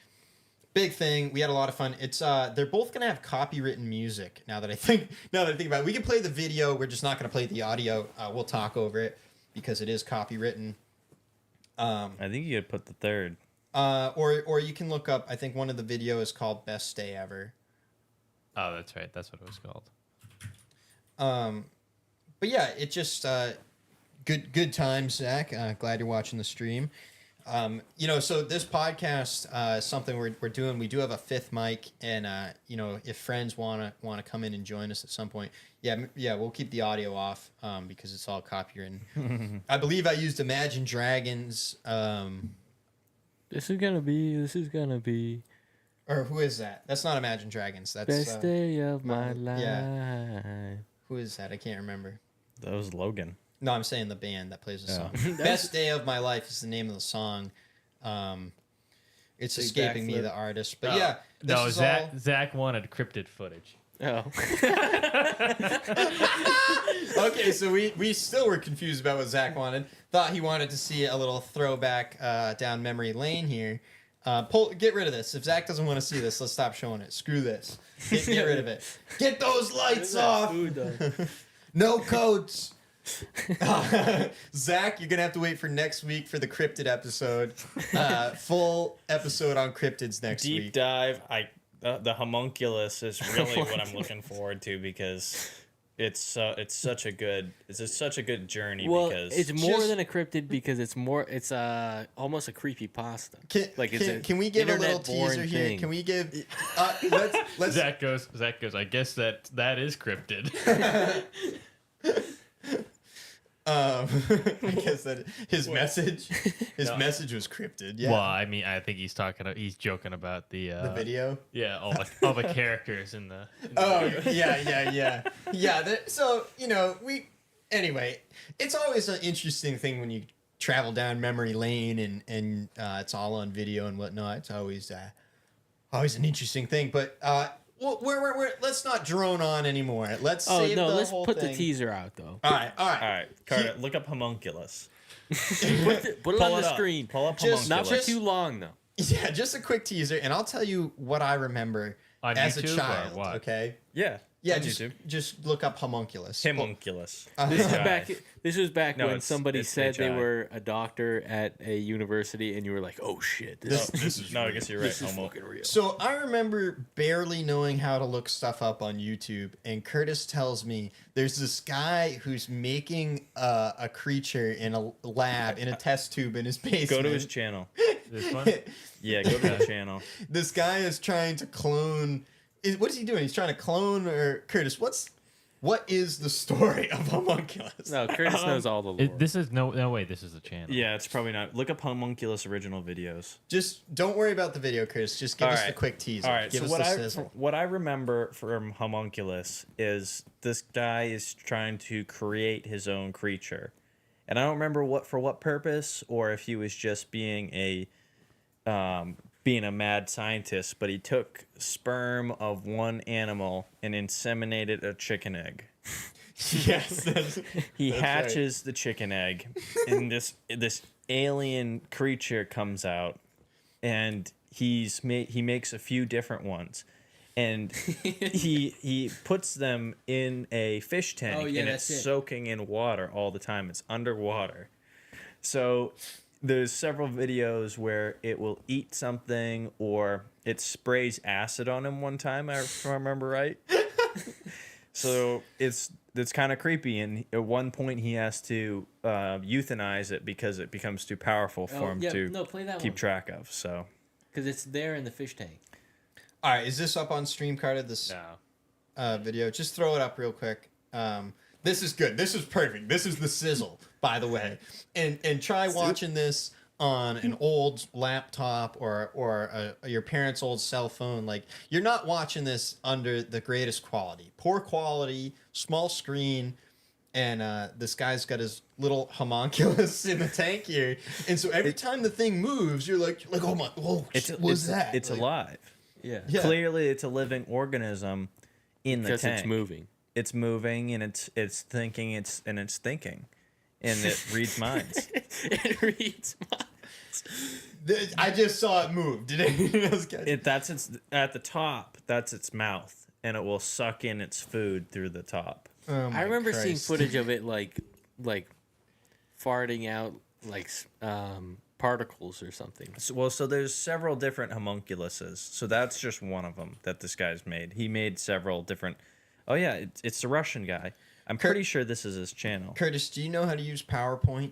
thing. We had a lot of fun. It's they're both gonna have copywritten music. Now that I think about it, we can play the video. We're just not gonna play the audio. We'll talk over it because it is copywritten. I think you could put the 3rd. Or you can look up. I think one of the video is called "Best Day Ever." Oh, that's right. That's what it was called. But yeah, it just good times, Zach. Glad you're watching the stream. So this podcast is something we're doing. We do have a 5th mic, and if friends want to come in and join us at some point, we'll keep the audio off because it's all copywritten. I believe I used Imagine Dragons. This is gonna be. Or who is that? That's not Imagine Dragons. That's Best day of my life. Yeah. Who is that? I can't remember. That was Logan. No, I'm saying the band that plays the song. Best Day of My Life is the name of the song. It's escaping me, the artist. But Zach wanted cryptid footage. Oh. Okay, so we still were confused about what Zach wanted. Thought he wanted to see a little throwback down memory lane here. Get rid of this. If Zach doesn't want to see this, let's stop showing it. Screw this. Get rid of it. Get those lights off. No coats. Zach, you're gonna have to wait for next week for the cryptid episode. Full episode on cryptids next week. Deep dive. The homunculus is really what I'm looking forward to because it's such a good journey. Well, because it's more than a cryptid because it's almost a creepy pasta. Can we give a little teaser here? Thing. Can we give? Let's. Zach goes. I guess that is cryptid. I guess that his message was cryptid. Yeah. Well, I mean, I think he's joking about the video. Yeah, all the characters in the. Yeah. So anyway, it's always an interesting thing when you travel down memory lane and it's all on video and whatnot. It's always an interesting thing, but. Let's not drone on anymore. Let's save the let's whole put thing. the teaser out though. All right. Carter, look up homunculus. Put it on the screen. Pull up Just- homunculus. Not for too long though. Yeah, just a quick teaser, and I'll tell you what I remember On as YouTube a or child. what? Okay. Yeah. Yeah, on just, YouTube. just look up homunculus. Homunculus. This was back No, when it's- somebody it's said they HI. were a doctor at a university, and you were like, "Oh shit, this is No, I guess you're right. this is fucking real." So I remember barely knowing how to look stuff up on YouTube, and Curtis tells me there's this guy who's making a creature in a lab in a test tube in his basement. Go to his channel. This one. Yeah, go to the channel. This guy is trying to clone. What is he doing? He's trying to clone Curtis. What is the story of homunculus? No, Curtis knows all the lore. This is no way. This is the channel. Yeah, it's probably not. Look up homunculus original videos. Just don't worry about the video, Curtis. Just give All us the right. quick teaser. All right. Give So us the sizzle. what I remember from homunculus is this guy is trying to create his own creature, and I don't remember for what purpose or if he was just being a mad scientist, but he took sperm of one animal and inseminated a chicken egg. Yes. He That's hatches the chicken egg, and this alien creature comes out, and he makes a few different ones, and he puts them in a fish tank, and it's soaking in water all the time. It's underwater. So there's several videos where it will eat something or it sprays acid on him one time, if I remember right. So it's kind of creepy, and at one point he has to euthanize it because it becomes too powerful for him to play that keep track of. So because it's there in the fish tank. All right, is this up on stream carded? This video? Just throw it up real quick. This is good. This is perfect. This is the sizzle, by the way. And try watching this on an old laptop or your parents' old cell phone. Like, you're not watching this under the greatest quality. Poor quality, small screen, and this guy's got his little homunculus in the tank here. And so every time the thing moves, you're like, oh my, whoa, what was that? It's like, alive. Yeah. Clearly, it's a living organism in the tank. Because it's moving. It's moving, and it's thinking, and it reads minds. It reads minds. I just saw it move. Did anyone else get it? At the top. That's its mouth, and it will suck in its food through the top. Oh my I remember seeing Christ. footage of it like farting out like particles or something. So there's several different homunculuses. So that's just one of them that this guy's made. He made several different. Oh yeah, it's the Russian guy. I'm pretty sure this is his channel. Curtis, do you know how to use PowerPoint?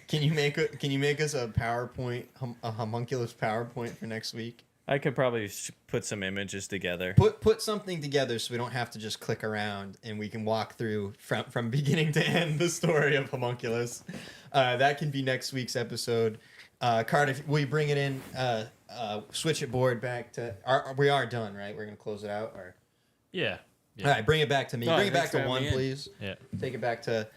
Can you make us a PowerPoint, a homunculus PowerPoint for next week? I could probably put some images together. Put something together so we don't have to just click around and we can walk through from beginning to end the story of homunculus. That can be next week's episode. Cardiff, will you bring it in? Switch it board back to. We are done, right? We're gonna close it out, or Yeah. all right, bring it back to me. Oh, Bring it back thanks to for one, having me in. please. Yeah. Take it back to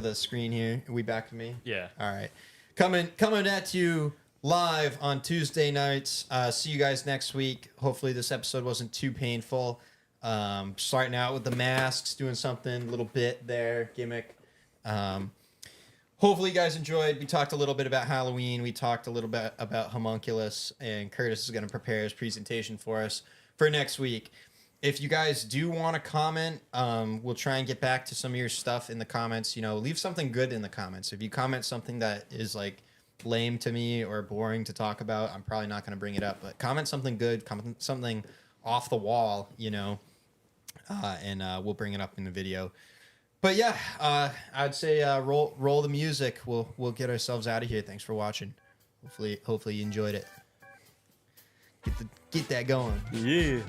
the screen here. Are we back to me? Yeah. All right. Coming at you live on Tuesday nights. See you guys next week. Hopefully this episode wasn't too painful. Starting out with the masks, doing something, a little bit there, gimmick. Hopefully you guys enjoyed. We talked a little bit about Halloween. We talked a little bit about homunculus, and Curtis is going to prepare his presentation for us for next week. If you guys do want to comment, we'll try and get back to some of your stuff in the comments. You know, leave something good in the comments. If you comment something that is like lame to me or boring to talk about, I'm probably not going to bring it up. But comment something good, comment something off the wall, you know, and we'll bring it up in the video. But yeah, I'd say roll the music. We'll get ourselves out of here. Thanks for watching. Hopefully you enjoyed it. Get that going. Yeah.